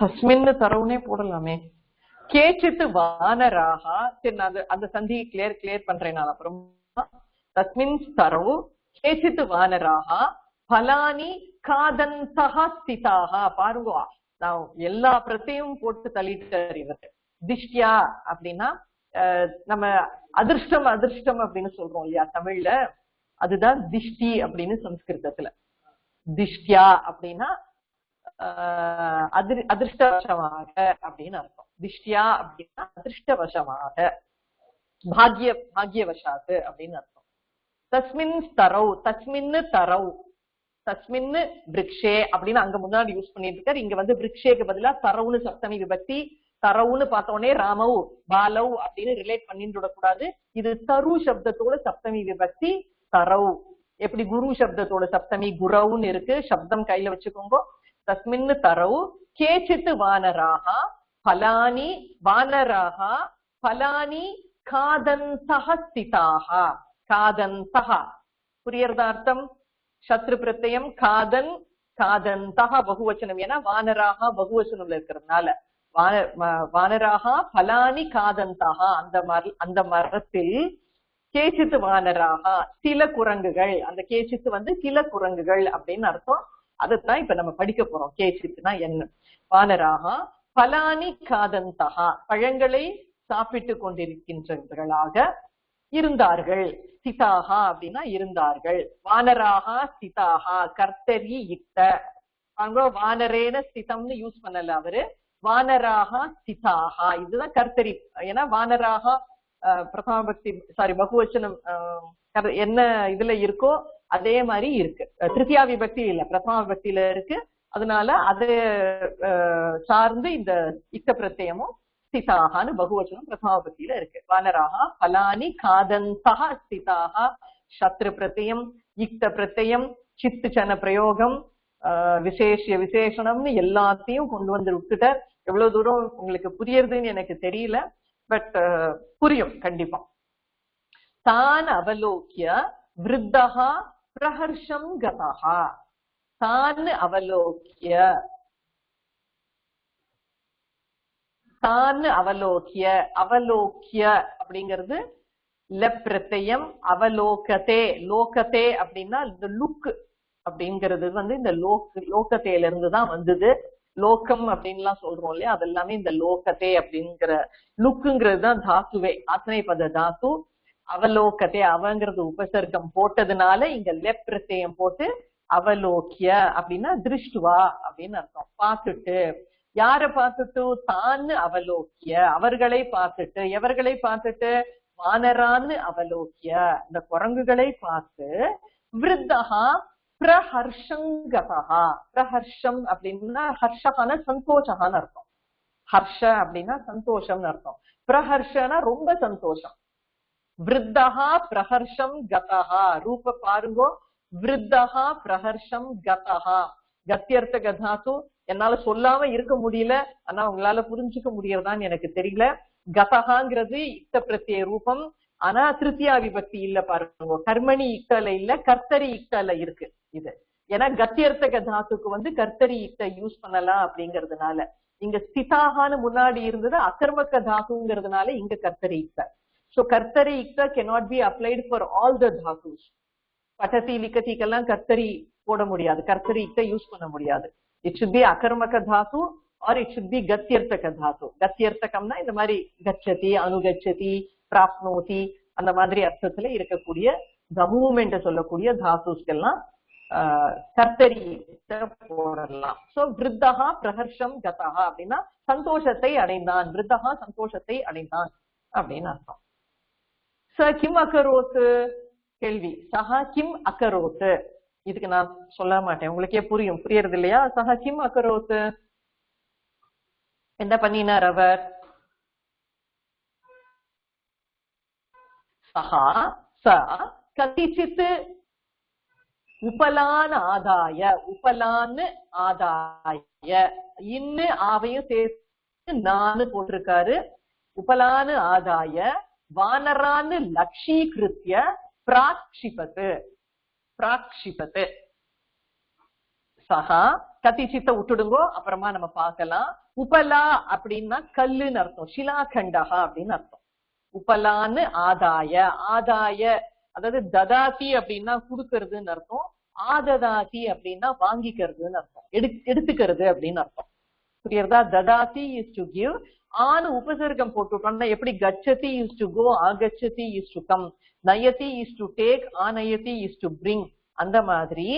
Speaker 1: தஸ்மின் தரவுனே போடலாமே. கேச்சித்து வானராகா, சரி நான் அந்த சந்தி கிளியர் பண்றேன் நான் அப்புறம். தஸ்மின் ஸ்தரவு கேச்சித்து வானராகா பலானி காதந்தஹ ஸ்திதாஹ. பாருங்க, நான் எல்லா பிரத்தையும் போட்டு தள்ளிட்டு இவர். திஷ்டியா அப்படின்னா நம்ம அதிர்ஷ்டம் அப்படின்னு சொல்றோம் இல்லையா தமிழ்ல, அதுதான் திஷ்டி அப்படின்னு சம்ஸ்கிருதத்துல. திஷ்டியா அப்படின்னா அதிர்ஷ்டவசமாக அப்படின்னு அர்த்தம். திஷ்டியா அப்படின்னா அதிர்ஷ்டவசமாக, பாக்யவசாத்து அப்படின்னு அர்த்தம். தஸ்மின் தரவு, தஸ்மின்னு தரவு, தஸ்மின்னு விருக்ஷே அப்படின்னு அங்க முன்னாடி யூஸ் பண்ணிட்டு இருக்காரு. இங்க வந்து விருக்ஷேக்கு பதிலா தரவுன்னு சப்தமி விபக்தி. தரவுன்னு பார்த்தோடனே ராமவ் பாலவ் அப்படின்னு ரிலேட் பண்ணிட்டு விடக்கூடாது. இது தரு சப்தத்தோட சப்தமி விபக்தி தரவு. எப்படி குரு சப்தத்தோட சப்தமி குரவுன்னு இருக்கு, சப்தம் கையில வச்சுக்கோங்க. தஸ்மின்னு தரவு கேச்சித்து வானராகா பலானி, வானராகா பலானி காதந்தஹ ஸ்திதாஹா. காதந்தஹ புரியறதா அர்த்தம்? சத்ரு பிரத்யம் காதன், காதந்தஹ பகுவச்சனம். ஏன்னா வானராகா பகுவச்சனம்ல இருக்கிறதுனால வானராகா பலானி காதந்தஹா. அந்த மரத்தில் கேச்சித்து வானராகா சில குரங்குகள். அந்த கேச்சித்து வந்து சில குரங்குகள் அப்படின்னு அர்த்தம். அதுதான் இப்ப நம்ம படிக்க போறோம். கேச்சித்துனா என்ன? வானராகா பலானி காதந்தஹா பழங்களை சாப்பிட்டு கொண்டிருக்கின்றவர்களாக இருந்தார்கள். ஸ்திதாஹா அப்படின்னா இருந்தார்கள். வானராகா ஸ்திதாஹா கர்த்தரி இக்த. வானரேன ஸ்திதம்னு யூஸ் பண்ணல அவரு, வானராகா ஸ்திதாஹா இதுதான் கர்த்தரி. ஏன்னா வானராகா பிரதம பக்தி பகுவச்சனம் என்ன இதுல இருக்கோ அதே மாதிரி இருக்கு. திருத்தியா விபக்தி இல்ல, பிரதம விபக்தியில இருக்கு. அதனால அது சார்ந்து இந்த இக்த பிரத்யமும் ஸ்திதாஹான்னு பகுவச்சனம் பிரதம விபக்தியில இருக்கு. வானராகா பலானி காதந்தஹ ஸ்திதாஹா சத்ரு பிரத்யம், இக்த பிரத்யம், சித்து சன பிரயோகம், விசேஷ விசேஷணம்னு எல்லாத்தையும் கொண்டு வந்து விட்டுட்ட. எவ்வளவு தூரம் உங்களுக்கு புரியுறதுன்னு எனக்கு தெரியல, பட் புரியும் கண்டிப்பா. தான் அவலோக்கிய விருத்தஹா பிரஹர்ஷம் கதஹா. தான் அவலோக்கிய, தான் அவலோக்கிய, அவலோக்கிய அப்படிங்கிறது லப் பிரத்யம். அவலோகதே, லோகதே அப்படின்னா இந்த லுக் அப்படிங்கிறது வந்து இந்த லோகத்தையில இருந்துதான் வந்தது. லோகம் அப்படின்லாம் சொல்றோம் இல்லையா, அதெல்லாமே இந்த லோகத்தே அப்படிங்கிற லுக்குங்கிறது தான் தாத்துவே, ஆசனை பத தாத்து. அவலோகத்தே அவங்கிறது உபசர்க்கம் போட்டதுனால இங்க லெப் பிரத்யம் போட்டு அவலோக்கிய அப்படின்னா திருஷ்டுவா அப்படின்னு அர்த்தம். பார்த்துட்டு, யார பார்த்துட்டு? தான் அவலோக்கிய அவர்களை பார்த்துட்டு. எவர்களை பார்த்துட்டு? வானரான்னு அவலோக்கிய இந்த குரங்குகளை பார்த்து. விருத்தஹா பிரஹர்ஷங்கதஹா. பிரஹர்ஷம் அப்படின்னா ஹர்ஷகான சந்தோஷகான்னு அர்த்தம். ஹர்ஷ அப்படின்னா சந்தோஷம்னு அர்த்தம். பிரஹர்ஷனா ரொம்ப சந்தோஷம். விருத்தஹா பிரஹர்ஷம் கதஹா. ரூப பாருங்கோ, விருத்தஹா பிரஹர்ஷம் கதஹா. கத்தியர்த்த கதாத்து என்னால சொல்லாம இருக்க முடியல, ஆனா உங்களால புரிஞ்சுக்க முடியறதான்னு எனக்கு தெரியல. கதஹாங்கிறது இக்த பிரத்ய ரூபம், ஆனா திருத்தியா விபக்தி இல்ல பாருங்க. கர்மணி இக்தல இல்ல, கர்த்தரி இக்தல இருக்கு இது. ஏன்னா கத்தியர்த்த தாத்துக்கு வந்து கர்த்தரி இக்த யூஸ் பண்ணலாம் அப்படிங்கறதுனால. இங்க ஸ்திதாகான்னு முன்னாடி இருந்தது அகர்மக தாத்துங்கிறதுனால இங்க கர்த்தரி இக்த. So கர்த்தரி இக்த cannot be applied for all the dhatus. பட்டதி லிக்கதிக்கெல்லாம் கர்த்தரி போட முடியாது, கர்த்தரி இக்த யூஸ் பண்ண முடியாது. It should be அகர்மக Tattva or it should be கத்தியர்த்தக தாத்து. கத்தியர்த்தகம்னா இந்த மாதிரி கச்சதி, அனுகச்சதி, பிராப்னோதி அந்த மாதிரி அர்த்தத்துல இருக்கக்கூடிய மூமெண்ட் சொல்லக்கூடிய தாத்துஸ்கெல்லாம் கர்த்தரி போடலாம். சோ விருத்தஹா பிரஹர்ஷம் கதஹா அப்படின்னா சந்தோஷத்தை அடைந்தான். விருத்தஹா சந்தோஷத்தை அடைந்தான் அப்படின்னு அர்த்தம். ச கிம் அகரோத்து கேள்வி. சஹா கிம் அகரோத்து, இதுக்கு நான் சொல்ல மாட்டேன், உங்களுக்கே புரியும். புரியறது இல்லையா? சஹா கிம் அகரோத்து என்ன பண்ணினார் அவர்? சஹா ச கதிச்சித் உபலான் ஆதாய. உபலான்னு ஆதாய, இன்னு ஆவையும் சேர்த்து நானு போட்டிருக்காரு. உபலானு ஆதாய வானரான்னு லக்ஷீகிருத்ய பிராக்ஷிபத்து பிராக்ஷிபத்து சஹா. கதிச்சித்த விட்டுடுங்கோ, அப்புறமா நம்ம பார்க்கலாம். உபலா அப்படின்னா கல்லுன்னு அர்த்தம், சிலாகண்டகா அப்படின்னு அர்த்தம். உபலான்னு ஆதாய, ஆதாய அதாவது ததாதி அப்படின்னா கொடுக்கறதுன்னு அர்த்தம், ஆததாதி அப்படின்னா வாங்கிக்கிறதுன்னு அர்த்தம், எடுத்துக்கிறது அப்படின்னு அர்த்தம். புரியுறதா? ததாதி இஸ் டு கிவ். ஆனு உபசர்க்கம் போட்டுட்டோம்னா எப்படி கச்சதி இஸ் டு கோ, ஆகச்சதி இஸ் டு கம், நயதி இஸ் டு டேக், ஆநயதி இஸ் டு பிரிங். அந்த மாதிரி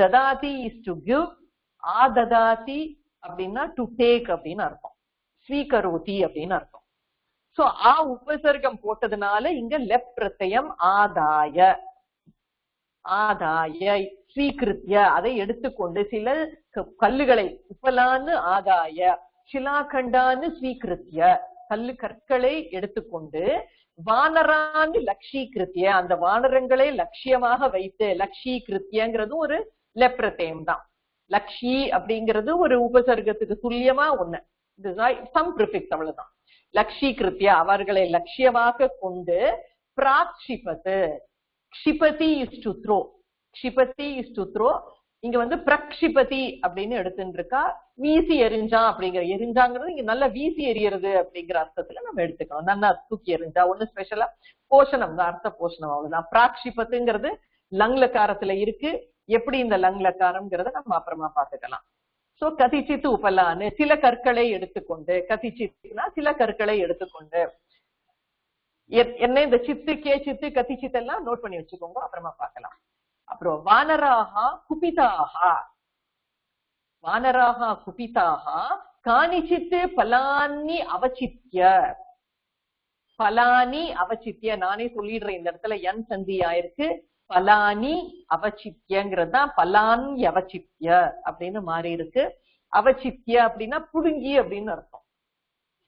Speaker 1: ததாதி இஸ் டு கிவ், ஆததாதி அப்படின்னா டு டேக் அப்படின்னு அர்த்தம், ஸ்வீகரோதி அப்படின்னு அர்த்தம். சோ ஆ உபசர்க்கம் போட்டதுனால இங்க லெப் பிரத்யம் ஆதாய, ஆதாய ஸ்வீகிருத்ய அதை எடுத்துக்கொண்டு சில கல்லுகளை, உபலான்னு ஆதாய சிலாகண்டான்னு ஸ்வீகிருத்ய கற்களை எடுத்துக்கொண்டு, வானரான்னு லக்ஷீகிருத்ய அந்த வானரங்களை லட்சியமாக வைத்து, லக்ஷீகிருத்யங்கிறது ஒரு லெப்ரத்தேம் தான். லக்ஷி அப்படிங்கிறது ஒரு உபசர்க்கத்துக்கு துல்லியமா ஒண்ணு, சம் ப்ரிஃபிக்ஸ் அவ்வளவுதான். லக்ஷீகிருத்ய அவர்களை லட்சியமாக கொண்டு, பிராக்ஷிபத்து க்ஷிபதி இஸ் டு த்ரோ, க்ஷிபதி இஸ் டு த்ரோ. இங்க வந்து பிரக்ஷிபதி அப்படின்னு எடுத்துட்டு இருக்கா, வீசி எரிஞ்சா அப்படிங்கிற, எரிஞ்சாங்கிறது இங்க நல்லா வீசி எறியறது அப்படிங்கிற அர்த்தத்துல நம்ம எடுத்துக்கணும். நல்லா தூக்கி எரிஞ்சா, ஒண்ணு ஸ்பெஷலா போஷணம் தான், அர்த்த போஷணம் அவ்வளவுதான். பிராக்ஷிபத்துங்கிறது லங்லக்காரத்துல இருக்கு, எப்படி இந்த லங்லக்காரம்ங்கிறத நம்ம அப்புறமா பாத்துக்கலாம். சோ கதிச்சித்து உபலான்னு சில கற்களை எடுத்துக்கொண்டு, கதிச்சித்துனா சில கற்களை எடுத்துக்கொண்டு, என்ன இந்த சித்து கே சித்து கதிச்சித்து எல்லாம் நோட் பண்ணி வச்சுக்கோங்க, அப்புறமா பார்க்கலாம். அப்புறம் வானராகா குபிதாகா, வானராகா குபிதாகா காணிச்சித்து பலானி அவசித்ய, பலானி அவசித்ய நானே சொல்லிடுறேன், இந்த இடத்துல என் சந்தி ஆயிருக்கு. பலானி அவசித்யங்கிறது தான் பலான் அவசித்ய அப்படின்னு மாறி இருக்கு. அவசித்ய அப்படின்னா புடுங்கி அப்படின்னு அர்த்தம்.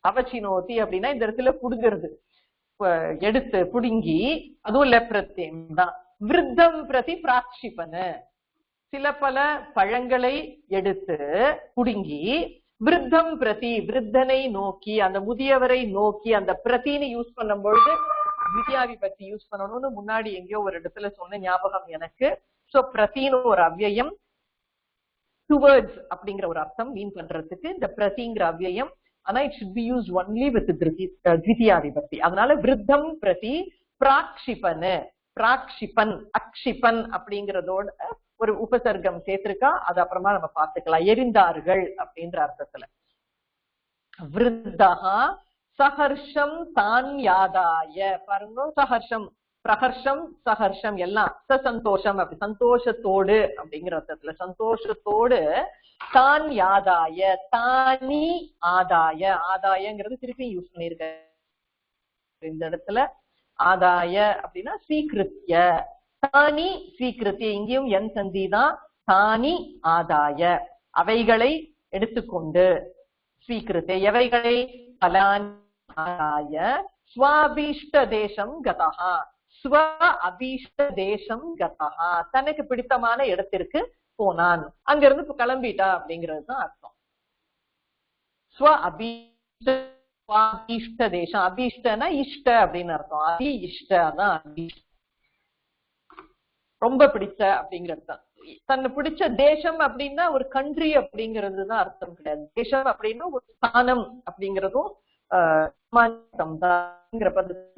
Speaker 1: அவசினோதி அப்படின்னா இந்த இடத்துல புடுங்கிறது, எடுத்து புடுங்கி, அதுவும் லெப்ரத்தேம் தான். விருத்தம் பிரதி பிராக்ஷிபனு சில பல பழங்களை எடுத்து புடுங்கி, விருத்தம் பிரதி விருத்தனை நோக்கி, அந்த முதியவரை நோக்கி, அந்த பிரதின்னு யூஸ் பண்ணும் பொழுது வித்யாவி பத்தி யூஸ் பண்ணணும்னு முன்னாடி எங்கேயோ ஒரு இடத்துல சொன்ன ஞாபகம் எனக்கு. சோ பிரதின்னு ஒரு அவ்யயம், டுவர்ட்ஸ் அப்படிங்கிற ஒரு அர்த்தம் மீன் பண்றதுக்கு இந்த பிரதிங்கிற அவ்யயம். ஆனா it should be used only with த்விதியா விபக்தி. அதனால விருத்தம் பிரதி பிராக்ஷிபனு, பிராக்ஷிபன் அக்ஷிபன் அப்படிங்கறதோட ஒரு உபசர்க்கம் சேர்த்திருக்கா, அது அப்புறமா நம்ம பார்த்துக்கலாம். எரிந்தார்கள் அப்படின்ற அர்த்தத்துல. விருத்தகா சஹர்ஷம் தான் யாதாய, பாருங்க சஹர்ஷம் பிரஹர்ஷம் சஹர்ஷம் எல்லாம் சந்தோஷம், அப்படி சந்தோஷத்தோடு அப்படிங்கிற அர்த்தத்துல, சந்தோஷத்தோடு தான் யாதாய, தானி ஆதாய, ஆதாயங்கிறது திருப்பி யூஸ் பண்ணிருக்க இந்த இடத்துல. ஆதாய அப்படின்னா ஸ்வீகிருத்ய, தானி ஸ்வீகிருத்திய, இங்கேயும் என் சந்தி தான். தானி ஆதாய அவைகளை எடுத்துக்கொண்டு, ஸ்வீகிருத்திய எவைகளை, பலானி ஆதாய ஸ்வாபீஷ்ட தேசம் கதஹா, ஸ்வ அபீஷ்ட தேசம் கதஹா தனக்கு பிடித்தமான இடத்திற்கு போனான், அங்க இருந்து இப்ப கிளம்பிட்டா அப்படிங்கிறது தான் அர்த்தம். ஸ்வ அபீஷ்ட தேசம், அபீஷ்டனா இஷ்ட அப்படின்னு அர்த்தம், அதி இஷ்ட தான் ரொம்ப பிடிச்ச அப்படிங்கிற அர்த்தம். தன்னை பிடிச்ச தேசம் அப்படின்னா ஒரு கண்ட்ரி அப்படிங்கிறது தான் அர்த்தம் கிடையாது. தேசம் அப்படின்னா ஒரு ஸ்தானம் அப்படிங்கிறதும்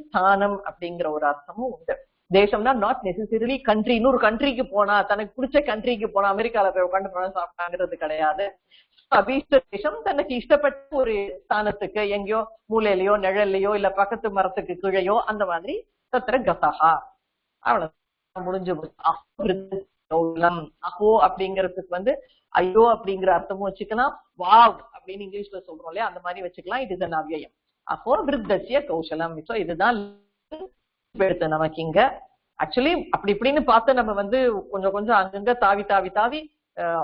Speaker 1: ஸ்தானம் அப்படிங்கிற ஒரு அர்த்தமும் உண்டு. தேசம்னா நாட் நெசசரிலி கண்ட்ரி. இன்னொரு கண்ட்ரிக்கு போனா, தனக்கு பிடிச்ச கண்ட்ரிக்கு போனா, அமெரிக்கால போய் உட்காந்து போனா சாப்பிட்டாங்கிறது கிடையாது. அபீஷ்ட தேசம் தனக்கு இஷ்டப்பட்ட ஒரு ஸ்தானத்துக்கு, எங்கேயோ மூலையிலயோ நிழல்லையோ இல்ல பக்கத்து மரத்துக்கு கீழையோ, அந்த மாதிரி தத்திர கதஹா. அவ்வளவு முடிஞ்சு. அஹோ அப்படிங்கறதுக்கு வந்து ஐயோ அப்படிங்கிற அர்த்தமும் வச்சுக்கலாம், வாவ் அப்படின்னு இங்கிலீஷ்ல சொல்றோம் இல்லையா, அந்த மாதிரி வச்சுக்கலாம். இது தான் அவ்யயம். அப்போ விருத்தசிய கௌசலம். சோ இதுதான் எடுத்து நமக்கு இங்க ஆக்சுவலி அப்படி இப்படின்னு பார்த்து நம்ம வந்து கொஞ்சம் கொஞ்சம் அங்கங்க தாவி தாவி தாவி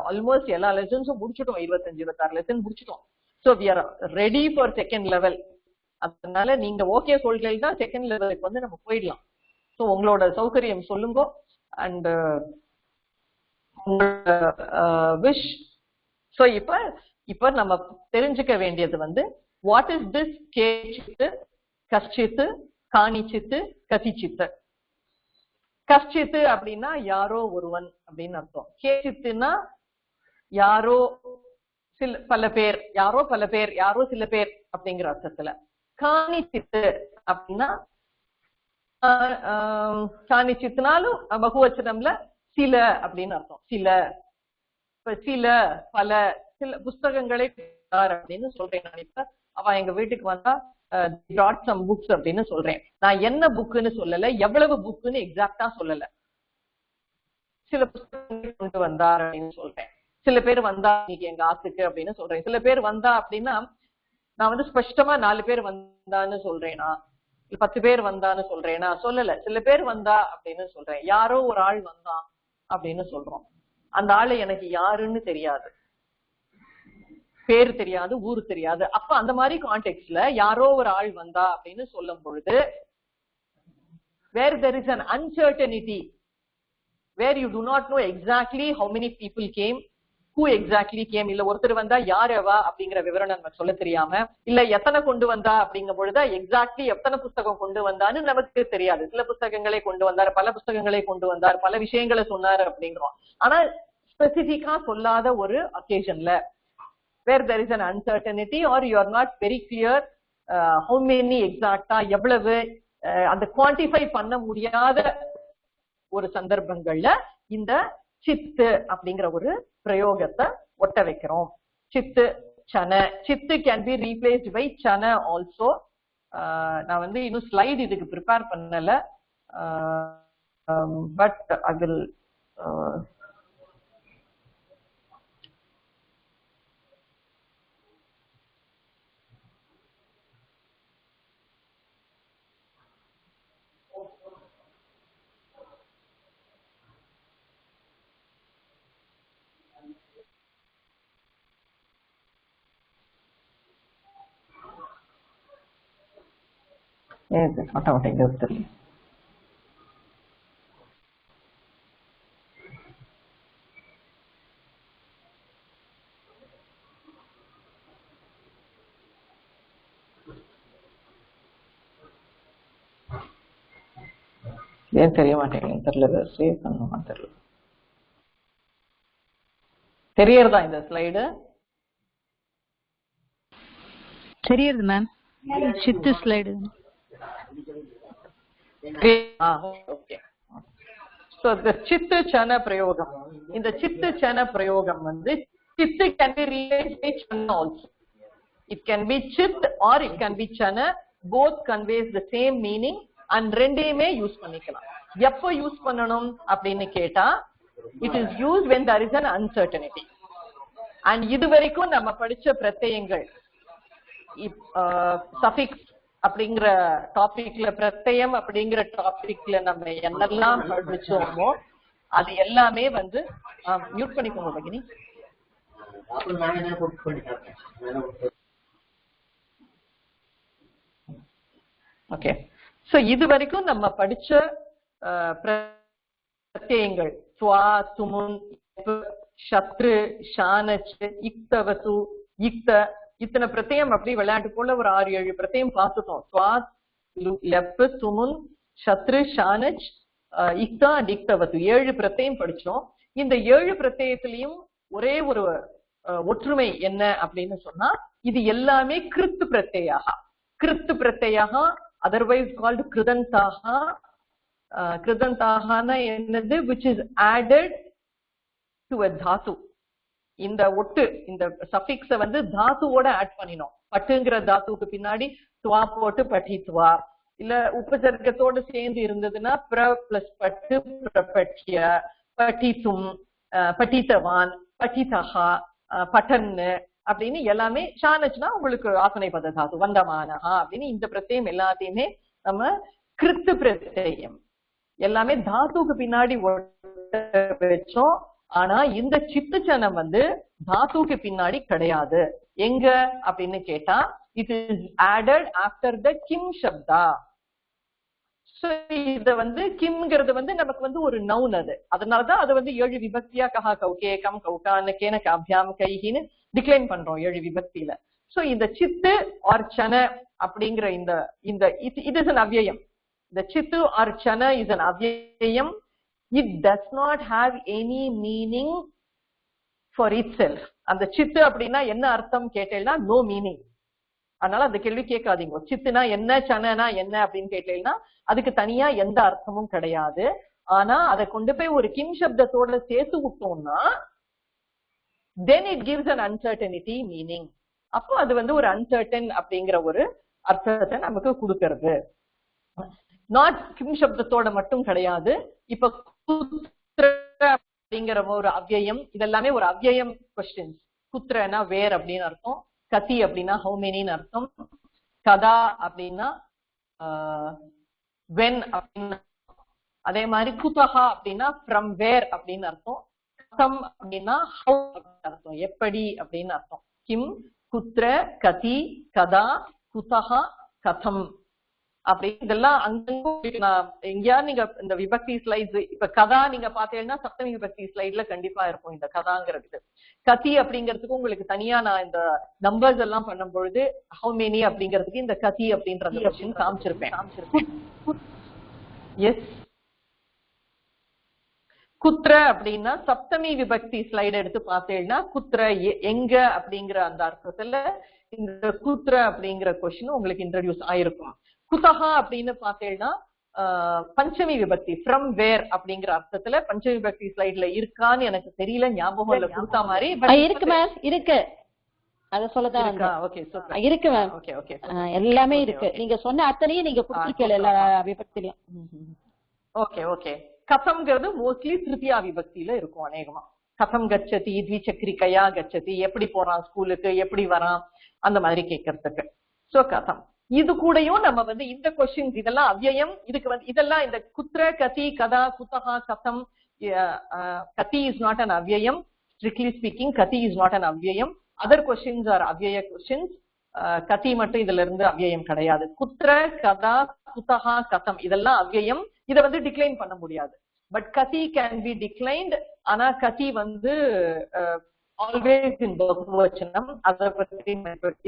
Speaker 1: ஆல்மோஸ்ட் எல்லா லெசன்ஸும் முடிச்சுட்டோம். 25-26 லெசன் முடிச்சுட்டோம். So we are ready for second level. அதனால நீங்க ஓகே சொல்றீங்கன்னா செகண்ட் லெவலுக்கு வந்து நம்ம போயிடலாம். சோ உங்களோட சௌகரியம் சொல்லுங்க. And wish. சோ இப்ப நம்ம தெரிஞ்சுக்க வேண்டியது வந்து வாட் இஸ் திஸ் கேச்சித்து, கஷ்டித்து, காணிச்சித்து, கதிச்சித்து. கஷ்டித்து அப்படின்னா யாரோ ஒருவன் அப்படின்னு அர்த்தம். கேச்சித்துனா யாரோ பல பேர், யாரோ பல பேர், யாரோ சில பேர் அப்படிங்கிற அர்த்தத்துல. காணிச்சித்து அப்படின்னா காணிச்சித்துனாலும் பகுவச்சனம்ல சில அப்படின்னு அர்த்தம். சில, சில பல, சில புஸ்தகங்களை அப்படின்னு சொல்றேன். நான் இப்ப அவ எங்க வீட்டுக்கு வந்தா brought some books அப்படின்னு சொல்றேன். நான் என்ன புக்குன்னு சொல்லல, எவ்வளவு புக்குன்னு எக்ஸாக்டா சொல்லல. சில புத்தகங்களை கொண்டு வந்தார் அப்படின்னு சொல்றேன். சில பேர் வந்தா இன்னைக்கு எங்க ஆத்துக்கு அப்படின்னு சொல்றேன். சில பேர் வந்தா அப்படின்னா நான் வந்து ஸ்பஷ்டமா 4 பேர் வந்தான்னு சொல்றேனா, 10 பேர் வந்தான்னு சொல்றேனா சொல்லல. சில பேர் வந்தா அப்படின்னு சொல்றேன். யாரோ ஒரு ஆள் வந்தான் அப்படின்னு சொல்றோம். அந்த ஆளு எனக்கு யாருன்னு தெரியாது, பேரு தெரியாது, ஊரு தெரியாது. அப்ப அந்த மாதிரி கான்டெக்ட்ல யாரோ ஒரு ஆள் வந்தா அப்படின்னு சொல்லும் பொழுது where there is an uncertainty, where you do not know exactly how many people came, who exactly came, இல்ல ஒருத்தர் வந்தா யாரவா அப்படிங்கிற விவரம் நமக்கு சொல்ல தெரியாம, இல்ல எத்தனை கொண்டு வந்தா அப்படிங்கும் பொழுது எக்ஸாக்ட்லி எத்தனை புஸ்தகம் கொண்டு வந்தான்னு நமக்கு தெரியாது. சில புஸ்தகங்களை கொண்டு வந்தார், பல புஸ்தகங்களை கொண்டு வந்தார், பல விஷயங்களை சொன்னார் அப்படிங்கிறோம். ஆனா ஸ்பெசிபிக்கா சொல்லாத ஒரு அக்கேஷன்ல where there is an uncertainty or you are not very clear how many exactா எவ்வளவு அந்த குவான்டிஃபை பண்ண முடியாத ஒரு சந்தர்ப்பங்கள்ல இந்த சித்து அப்படிங்கிற ஒரு பிரயோகத்தை ஒட்ட வைக்கிறோம். சித்து சன, சித்து can be replaced by Sana also. நான் வந்து இன்னும் ஸ்லைட் இதுக்கு ப்ரிப்பேர் பண்ணல, பட் ஐ வில் தெரியல. ஏன் தெரிய மாட்டேங்குது, தெரியல. சேவ் பண்ணணுமா தெரியல. தெரியறதா இந்த ஸ்லைடு?
Speaker 5: தெரியறது மேம், சித்து ஸ்லைடு.
Speaker 1: ஓகே. So the சித்து சன பிரயோகம், இந்த சித்து சன பிரயோகம் வந்து சித்து can be replaced by chana also. It can be chit or it can be chana, both conveys the same meaning and ரெண்டையுமே யூஸ் பண்ணிக்கலாம். எப்போ யூஸ் பண்ணணும் அப்படின்னு கேட்டா it is used when there is an uncertainty. and இதுவரைக்கும் நம்ம படிச்ச பிரத்யயங்கள் suffix அப்படிங்கிற டாபிக்ல, பிரத்யம் அப்படிங்கிற டாபிக்ல நம்ம என்னெல்லாம் படிச்சோமோ அது எல்லாமே வந்து மியூட் பண்ணிக்கோங்க பகினி. ஓகே. சோ இது வரைக்கும் நம்ம படிச்ச பிரத்யயங்கள் ஸ்வா, சுமுன், சத்ரு, ஷானச், இக்தவசு, இக்த, இத்தனை பிரத்யம் அப்படி விளையாட்டு போல ஒரு 6-7 பிரத்யம் பார்த்துட்டோம். ஸ்வா, லெப், சுமுன், சத்ரு, ஷானச், இக்தா, இக்தவசு 7 பிரத்யம் படிச்சோம். இந்த 7 பிரத்யத்திலையும் ஒரே ஒரு ஒற்றுமை என்ன அப்படின்னு சொன்னா இது எல்லாமே கிருத்து பிரத்யாக. கிருத்து பிரத்யாக, otherwise called கிருதந்தாகா. கிருதந்தாகனா என்னது? which is added to a dhatu. இந்த ஒட்டு, இந்த சஃபிக்ஸ வந்து தாத்துவோட ஆட் பண்ணினோம். பட்டுங்கிற தாத்துக்கு பின்னாடி துவா போட்டு பட்டித்வா, இல்ல உபசர்க்கத்தோடு சேர்ந்து இருந்ததுன்னா பிர பிளஸ் பட்டு பிரபட்ய, பட்டித்தும், பட்டித்தவான், பட்டிதஹா, பட்டன்னு அப்படின்னு எல்லாமே. ஷானச்னா உங்களுக்கு ஆசனை பத தாத்து, வந்தமானஹா அப்படின்னு இந்த பிரத்யம் எல்லாத்தையுமே நம்ம கிருத்து பிரத்யம் எல்லாமே தாத்துக்கு பின்னாடி வச்சோம். ஆனா இந்த சித்துச்சனம் வந்து தாத்துக்கு பின்னாடி கிடையாது. எங்க அப்படின்னு கேட்டா it is added after the கிம் சப்தா. இத வந்து கிம்ங்கிறது வந்து நமக்கு வந்து ஒரு நவுன். அது அதனாலதான் அது வந்து 7 விபக்தியா கஹா கௌகேகம் கௌகான கேன காபியாம் கைகின்னு டிக்ளைன் பண்றோம் 7 விபக்தியில. சோ இந்த சித்து ஆர் சன அப்படிங்கிற இந்த இந்த it is an அவ்யயம். The chitu or chana is an avyayam. It does not have any meaning for itself. அந்த சித்து அப்படின்னா என்ன அர்த்தம் கேட்டேன்னா நோ மீனிங். அதனால அந்த கேள்வி கேட்காதீங்க. சித்துனா என்ன, சனனா என்ன அப்படின்னு கேட்டேன்னா அதுக்கு தனியா எந்த அர்த்தமும் கிடையாது. ஆனா அதை கொண்டு போய் ஒரு கிம் சப்தத்தோட சேர்த்து விட்டோம்னா then it gives an uncertainty meaning. அப்போ அது வந்து ஒரு அன்சர்டன் அப்படிங்கிற ஒரு அர்த்தத்தை நமக்கு கொடுக்கிறது. நாட் கிம் சப்தத்தோட மட்டும் கிடையாது. இப்ப குத்ர அப்படிங்கிற ஒரு அவ்யயம், இதெல்லாமே ஒரு அவ்யயம் கொஸ்டின்ஸ். குத்ரனா வேர் அப்படின்னு அர்த்தம், கதி அப்படின்னா ஹவு மெனின்னு அர்த்தம், கதா அப்படின்னா வென் அப்படின்னு, அதே மாதிரி குதஹா அப்படின்னா ஃப்ரம் வேர் அப்படின்னு அர்த்தம், கதம் அப்படின்னா ஹவு அப்படின்னு அர்த்தம், எப்படி அப்படின்னு அர்த்தம். கிம், குத்ர, கதி, கதா, குதஹா, கதம் அப்படி இதெல்லாம் அங்கங்க எங்கேயா நீங்க இந்த விபக்தி ஸ்லைட்ஸ் இப்ப கதா நீங்க பாத்தீங்கன்னா சப்தமி விபக்தி ஸ்லைட்ல கண்டிப்பா இருக்கும் இந்த கதாங்கிறது. கதி அப்படிங்கிறதுக்கு உங்களுக்கு தனியா நான் இந்த நம்பர்ஸ் எல்லாம் பண்ணும் பொழுது ஹவு மெனி அப்படிங்கிறதுக்கு இந்த கதி அப்படின்ற கொஸ்டின் காமிச்சிருப்பேன். எஸ், குத்ர அப்படின்னா சப்தமி விபக்தி ஸ்லைட் எடுத்து பார்த்தேன்னா குத்ர எங்க அப்படிங்கிற அந்த அர்த்தத்துல இந்த குத்ர அப்படிங்கிற கொஸ்டின் உங்களுக்கு இன்ட்ரோடியூஸ் ஆயிருக்கும். குதஹா அப்படின்னு பார்த்தேன்னா பஞ்சமி விபக்தி ஃப்ரம் வேர் அப்படிங்கிற அர்த்தத்துல பஞ்சமி விபக்தி ஸ்லைட்ல இருக்கான்னு எனக்கு தெரியல, ஞாபகம் இல்ல கொடுத்த மாதிரி
Speaker 3: இருக்கு மேம், இருக்கு. அத சொல்லதான் இருக்கு மேம்.
Speaker 1: ஓகே ஓகே,
Speaker 3: எல்லாமே இருக்கு. நீங்க சொன்ன அத்தனையும் நீங்க கொடுத்திருக்கீங்க எல்லா விபக்திலயும்.
Speaker 1: Okay okay. கதம்ங்கிறது மோஸ்ட்லி திருத்தியா விபக்தியில இருக்கும் அநேகமா. கதம் கச்சதி, த்விசக்ரிகையா கச்சதி, எப்படி போறான் ஸ்கூலுக்கு, எப்படி வரான், அந்த மாதிரி கேட்கறதுக்கு. சோ கதம். இது கூடயும் நம்ம வந்து இந்த கொஸ்டின்ஸ் இதெல்லாம் அவ்யயம். இதுக்கு வந்து இதெல்லாம் இந்த குத்ர, கதி, கதா, குதஹா, கதம். கதி இஸ் நாட் அன் அவ்யயம். ஸ்ட்ரிக்ட்லி ஸ்பீக்கிங் கதி இஸ் நாட் அன் அவ்யயம். அதர் கொஸ்டின்ஸ் ஆர் அவ்யய கொஸ்டின்ஸ். கதி மட்டும் இதுல இருந்து அவ்யயம் கிடையாது. குத்ர, கதா, குதஹா, கதம் இதெல்லாம் அவ்யயம். இதை வந்து டிக்ளைன் பண்ண முடியாது. பட் கதி கேன் பி டிக்ளைன்ட். ஆனா கதி வந்து ஆல்வேஸ் இன் பகுவச்சனம். அதை பத்தி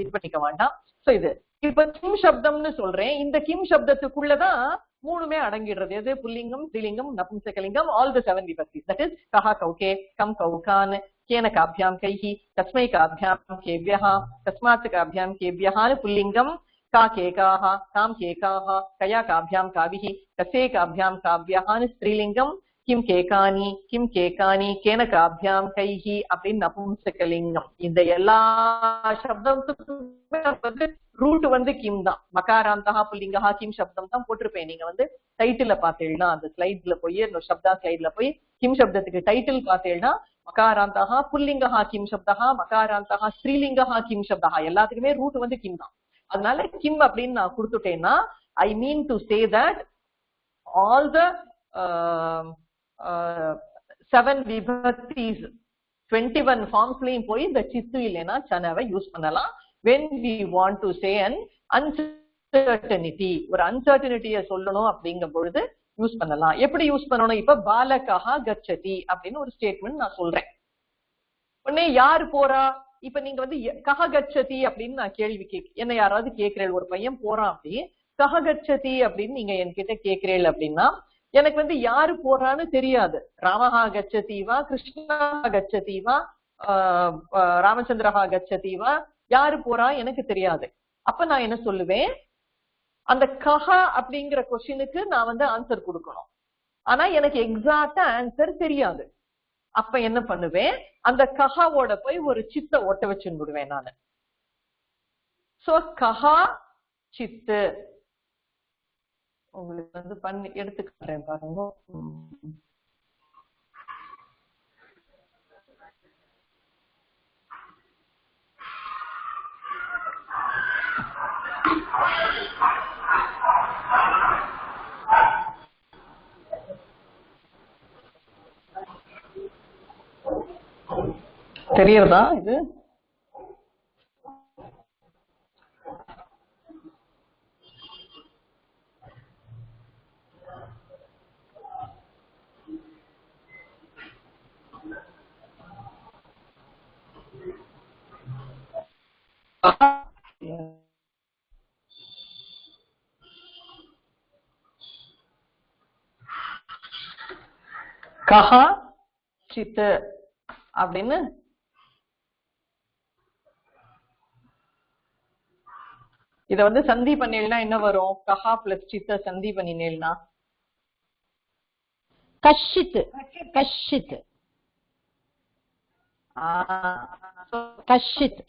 Speaker 1: இது பண்ணிக்க வேண்டாம். சோ இது இப்ப கிம் சப்தம்னு சொல்றேன். இந்த கிம் சப்தத்துக்குள்ளதான் மூணுமே அடங்கிடுறது. எது? புல்லிங்கம், ஸ்ரீலிங்கம், நபும்சகலிங்கம், ஆல் தி 7 விபக்தி. தட் இஸ் கஹா கௌகே, கம் கௌகான், கேன காபியாம் கைஹி, தஸ்மை காபியாம் கேவ்யஹ, தஸ்மாத் காபியாம் கேவ்யஹான்னு புல்லிங்கம், கா கேகாஹ, காம் கேகாஹ, கயா காபியாம் காவிஹி, கசே காபியாம் காவ்யஹான்னு ஸ்ரீலிங்கம், கிம் கேகானி, கிம் கேகானி, கேன காபியாம் கைஹி அப்படின்னு நபும்சகலிங்கம். இந்த எல்லா சப்தத்துக்குமே வந்து ரூட் வந்து கிம் தான். மகாராந்தா புல்லிங்கா கிம் சப்தம் தான் போட்டிருப்பேன். நீங்க வந்து டைட்டில பாத்தீங்கன்னா அந்த ஸ்லைட்ல போய் இந்த சப்தா ஸ்லைட்ல போய் கிம் சப்தத்துக்கு டைட்டில் பாத்தீங்கன்னா மகாராந்தா புல்லிங்கா கிம் சப்தா, மகாராந்தா ஸ்ரீலிங்கா கிம் சப்தா, எல்லாத்துக்குமே ரூட் வந்து கிம் தான். அதனால கிம் அப்படின்னு நான் கொடுத்துட்டேன்னா I mean to say that all the 7 விபக்திஸ் 21 ஃபார்ம்ஸ்லயும் போய் இந்த சித்து இல்லைன்னா சனவை யூஸ் பண்ணலாம். when we want to say an uncertainty, ஒரு அன்சர்டனிட்டியை சொல்லணும் அப்படிங்கும் பொழுது யூஸ் பண்ணலாம். எப்படி யூஸ் பண்ணணும்? இப்ப பாலகஹா கச்சதி அப்படின்னு ஒரு ஸ்டேட்மெண்ட் நான் சொல்றேன். உடனே யாரு போறா? இப்ப நீங்க வந்து கஹ கச்சதி அப்படின்னு நான் கேள்வி என்ன யாராவது கேட்கிறேன், ஒரு பையன் போறான் அப்படி கஹ கச்சதி அப்படின்னு நீங்க என்கிட்ட கேட்கிறேன் அப்படின்னா எனக்கு வந்து யாரு போறான்னு தெரியாது. ராமஹா கச்சதீவா, கிருஷ்ணா கச்சதீவா, ராமச்சந்திரஹா கச்சதீவா, யாரு போறா எனக்கு தெரியாது. அப்ப நான் என்ன சொல்லுவேன்? அந்த கஹா அப்படிங்கிற கொஸ்டினுக்கு நான் வந்து ஆன்சர் கொடுக்கணும். ஆனா எனக்கு எக்ஸாக்டா ஆன்சர் தெரியாது. அப்ப என்ன பண்ணுவேன்? அந்த கஹாவோட போய் ஒரு சித்த ஒட்ட வச்சுன்னு விடுவேன் நானு. சோ கஹா சித்து உங்களுக்கு வந்து பண்ணி எடுத்துக்கிறேன் பாருங்க. தெரியறதா இது? கஹா சித் அப்படின்னு இத வந்து சந்தி பண்ணினா என்ன வரும்? கஹா பிளஸ் சித்த சந்தி பண்ணினேல்னா
Speaker 3: கஷ்சித். கஷ்சித். கஷ்சித்.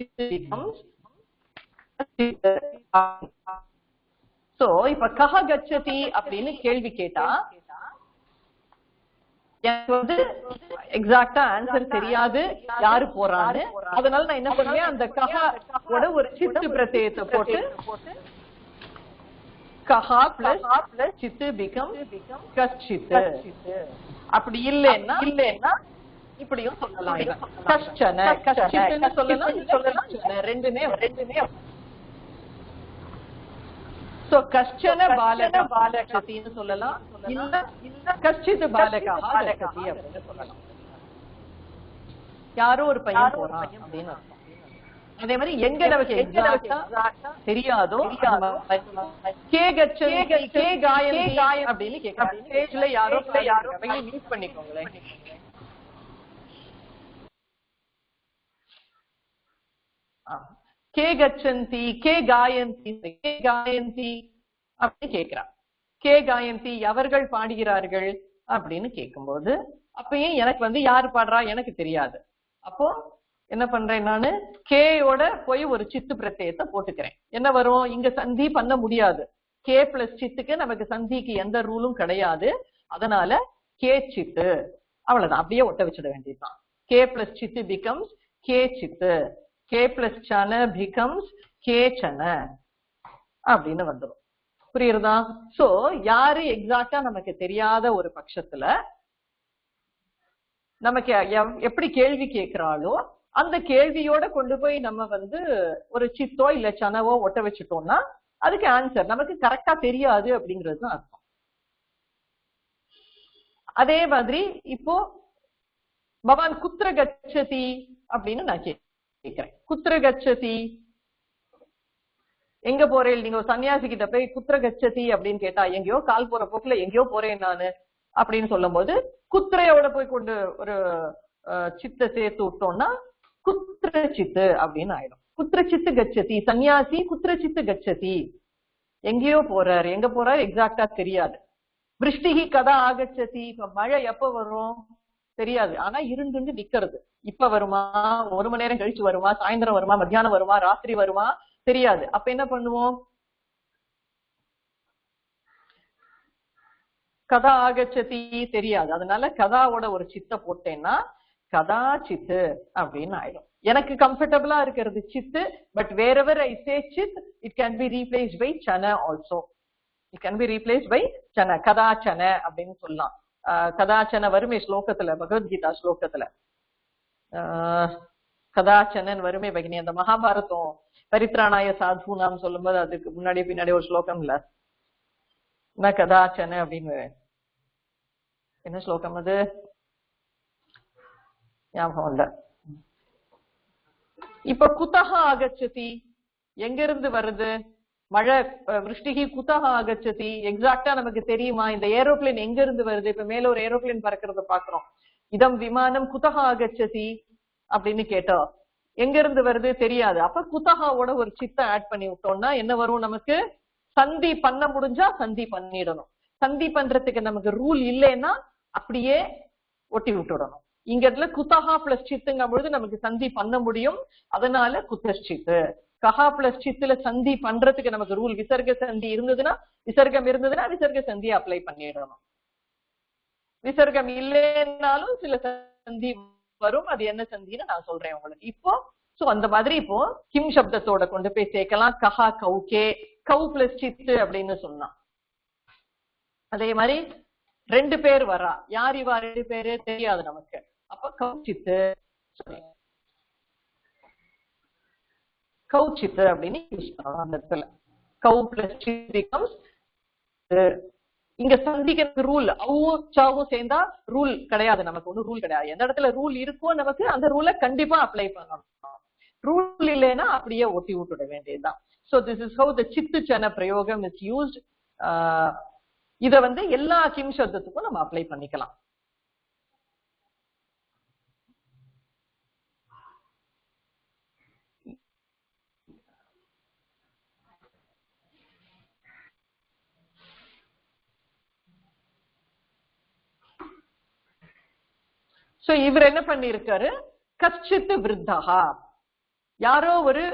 Speaker 1: சோ இப்ப கஹ கச்சதி அப்படின்னு கேள்வி கேட்டா எனக்கு வந்து எக்ஸாக்டா ஆன்சர் தெரியாது யாரு போறான்னு. அதனால நான் என்ன பண்ணுவேன், அந்த கஹோட ஒரு சித்து பிரத்யயத்தை போட்டு கஹா பிளஸ் சித்து பிகம் கஷ்சித். அப்படி இல்லைன்னா இப்படியும் சொல்லலாம். கஷ்டன கஷ்டித்னு சொல்லலாம், ரெண்டுமே. சோ கஷ்டன பாலக பாலகத்தின்னு சொல்லலாம், இல்ல கஷ்டித் பாலகா பாலகதி அப்படின்னு சொல்லலாம். யாரோ ஒரு பையன் போறான் அப்படின்னு அர்த்தம். அதே மாதிரி எங்க நமக்கு எக்ஸாக்ட்டா தெரியாதோ கே கச்சதி கே காயந்தி அப்படின்னு கேக்குறாங்க. ஸ்டேஜ்ல யாரோ மீட் பண்ணிக்கோங்களேன். கே கச்சந்தி கே காயந்தி கே காயந்தி அப்படின்னு கேக்குறான். கே காயந்தி அவர்கள் பாடுகிறார்கள் அப்படின்னு கேட்கும்போது அப்பயும் எனக்கு வந்து யாரு பாடுறா எனக்கு தெரியாது. அப்போ என்ன பண்றேன், நானு கேயோட போய் ஒரு சித்து பிரத்யயத்தை போட்டுக்கிறேன். என்ன வரும், இங்க சந்தி பண்ண முடியாது. கே பிளஸ் சித்துக்கு நமக்கு சந்திக்கு எந்த ரூலும் கிடையாது. அதனால கே சித்து அவ்வளவுதான், அப்படியே ஒட்ட வச்சிட வேண்டியதுதான். கே பிளஸ் சித்து பிகம்ஸ் கே சித்து, கே பிளஸ் சன பிகம்ஸ் கே சன அப்படின்னு வந்துடும். புரியுறதா? சோ யாரு எக்ஸாக்டா நமக்கு தெரியாத ஒரு பட்சத்துல நமக்கு எப்படி கேள்வி கேட்கிறாளோ அந்த கேள்வியோட கொண்டு போய் நம்ம வந்து ஒரு சித்தோ இல்ல சனவோ ஒட்ட வச்சுட்டோம்னா அதுக்கு ஆன்சர் நமக்கு கரெக்டா தெரியாது அப்படிங்கிறது தான் அர்த்தம். அதே மாதிரி இப்போ பவான் குத்திர கச்சதி அப்படின்னு நான் கேட்கிறேன். குத்திர கச்சதி எங்க போறேன், நீங்க சன்னியாசி கிட்ட போய் குத்திர கச்சதி அப்படின்னு கேட்டா எங்கேயோ கால் போற போக்குல எங்கேயோ போறேன் நானு அப்படின்னு சொல்லும் போது குத்திரையோட போய் கொண்டு ஒரு சித்த சேர்த்து விட்டோம்னா குத்திர சித்து அப்படின்னு ஆயிடும். குத்திர சித்து கச்சதி, சன்னியாசி குத்திர சித்து கச்சதி, எங்கேயோ போறாரு, எங்க போறாரு எக்ஸாக்டா தெரியாது. விருஷ்டிகி கதா ஆகச்சதி, இப்ப மழை எப்ப வரும் தெரியாது, ஆனா இருண்டு நிக்கிறது. இப்ப வருமா, 1 மணி நேரம் கழிச்சு வருமா, சாயந்தரம் வருமா, மத்தியானம் வருமா, ராத்திரி வருமா தெரியாது. அப்ப என்ன பண்ணுவோம், கதா ஆகச்சதி தெரியாது. அதனால கதாவோட ஒரு சித்த போட்டேன்னா கதா சித்து அப்படின்னு ஆயிடும். எனக்கு கம்ஃபர்டபுளா இருக்கிறது சித்து, but wherever I say chit it can be replaced by chana also. It can be replaced by chana, kada chana அப்படின்னு சொல்லலாம். கதா சன வருமே ஸ்லோகத்துல, பகவத்கீதா ஸ்லோகத்துல கதா சனன் வருமே பகினி. அந்த மகாபாரதம் பரித்ராணாய சாதுனாம் சொல்லும்போது அதுக்கு முன்னாடி பின்னாடி ஒரு ஸ்லோகம் இல்ல, என்ன கதாச்சன அப்படின்னு, என்ன ஸ்லோகம் அது ஞாபகம் இல்ல. இப்ப குதஹ ஆகச்சதி எங்க இருந்து வருது மழை, விருஷ்டிகி குதஹ ஆகச்சதி எக்ஸாக்டா நமக்கு தெரியுமா, இந்த ஏரோப்ளேன் எங்க இருந்து வருது, இப்ப மேல ஒரு ஏரோப்ளேன் பறக்கிறத பாக்குறோம், இதம் விமானம் குதஹ ஆகச்சதி அப்படின்னு கேட்டோம், எங்க இருந்து வருது தெரியாது. அப்ப குதஹாவோட ஒரு சித்த ஆட் பண்ணி விட்டோம்னா என்ன வரும், நமக்கு சந்தி பண்ண முடிஞ்சா சந்தி பண்ணிடணும். சந்தி பண்றதுக்கு நமக்கு ரூல் இல்லைன்னா அப்படியே ஒட்டி விட்டுடணும். இங்க இடத்துல குதஹா பிளஸ் சித்துங்கும் பொழுது நமக்கு சந்தி பண்ண முடியும், அதனால குதஷ்சித்து. கஹா பிளஸ் சித்துல சந்தி பண்றதுக்கு நமக்கு ரூல், விசர்க சந்தி இருந்ததுன்னா விசர்க்கம் இருந்ததுன்னா விசர்க சந்தியை அப்ளை பண்ணிடணும். விசர்க்கம் இல்லைன்னாலும் சில சந்தி வரும், அது என்ன சந்தின்னு நான் சொல்றேன் உங்களுக்கு இப்போ. சோ அந்த மாதிரி இப்போ கிம் சப்தத்தோட கொண்டு போய் சேர்க்கலாம். கஹா கௌகே, கௌ பிளஸ் சித்து அப்படின்னு சொன்னான். அதே மாதிரி 2 பேர் வரா, யார் இவா 2 பேரு தெரியாது நமக்கு, அப்ப கௌச்சித்து கௌச்சித்து அப்படின்னு யூஸ் பண்ணலாம். அந்த இடத்துல கௌ பிளஸ் சித் பிகம்ஸ். இங்க சந்திக்கிறது ரூல், அவும் சாவும் சேர்ந்தா ரூல் கிடையாது, நமக்கு ஒன்னும் ரூல் கிடையாது. எந்த இடத்துல ரூல் இருக்கோ நமக்கு அந்த ரூலை கண்டிப்பா அப்ளை பண்ணணும். ரூல் இல்லைன்னா அப்படியே ஒட்டி விட்டுட வேண்டியதுதான். So this is how the சித்து சன பிரயோகம் is used. இத வந்து எல்லா கிம் சப்தத்துக்கும் நம்ம அப்ளை பண்ணிக்கலாம். சோ இவர் என்ன பண்ணிருக்காரு, கஷ்டித் விருத்தகா, யாரோ ஒரு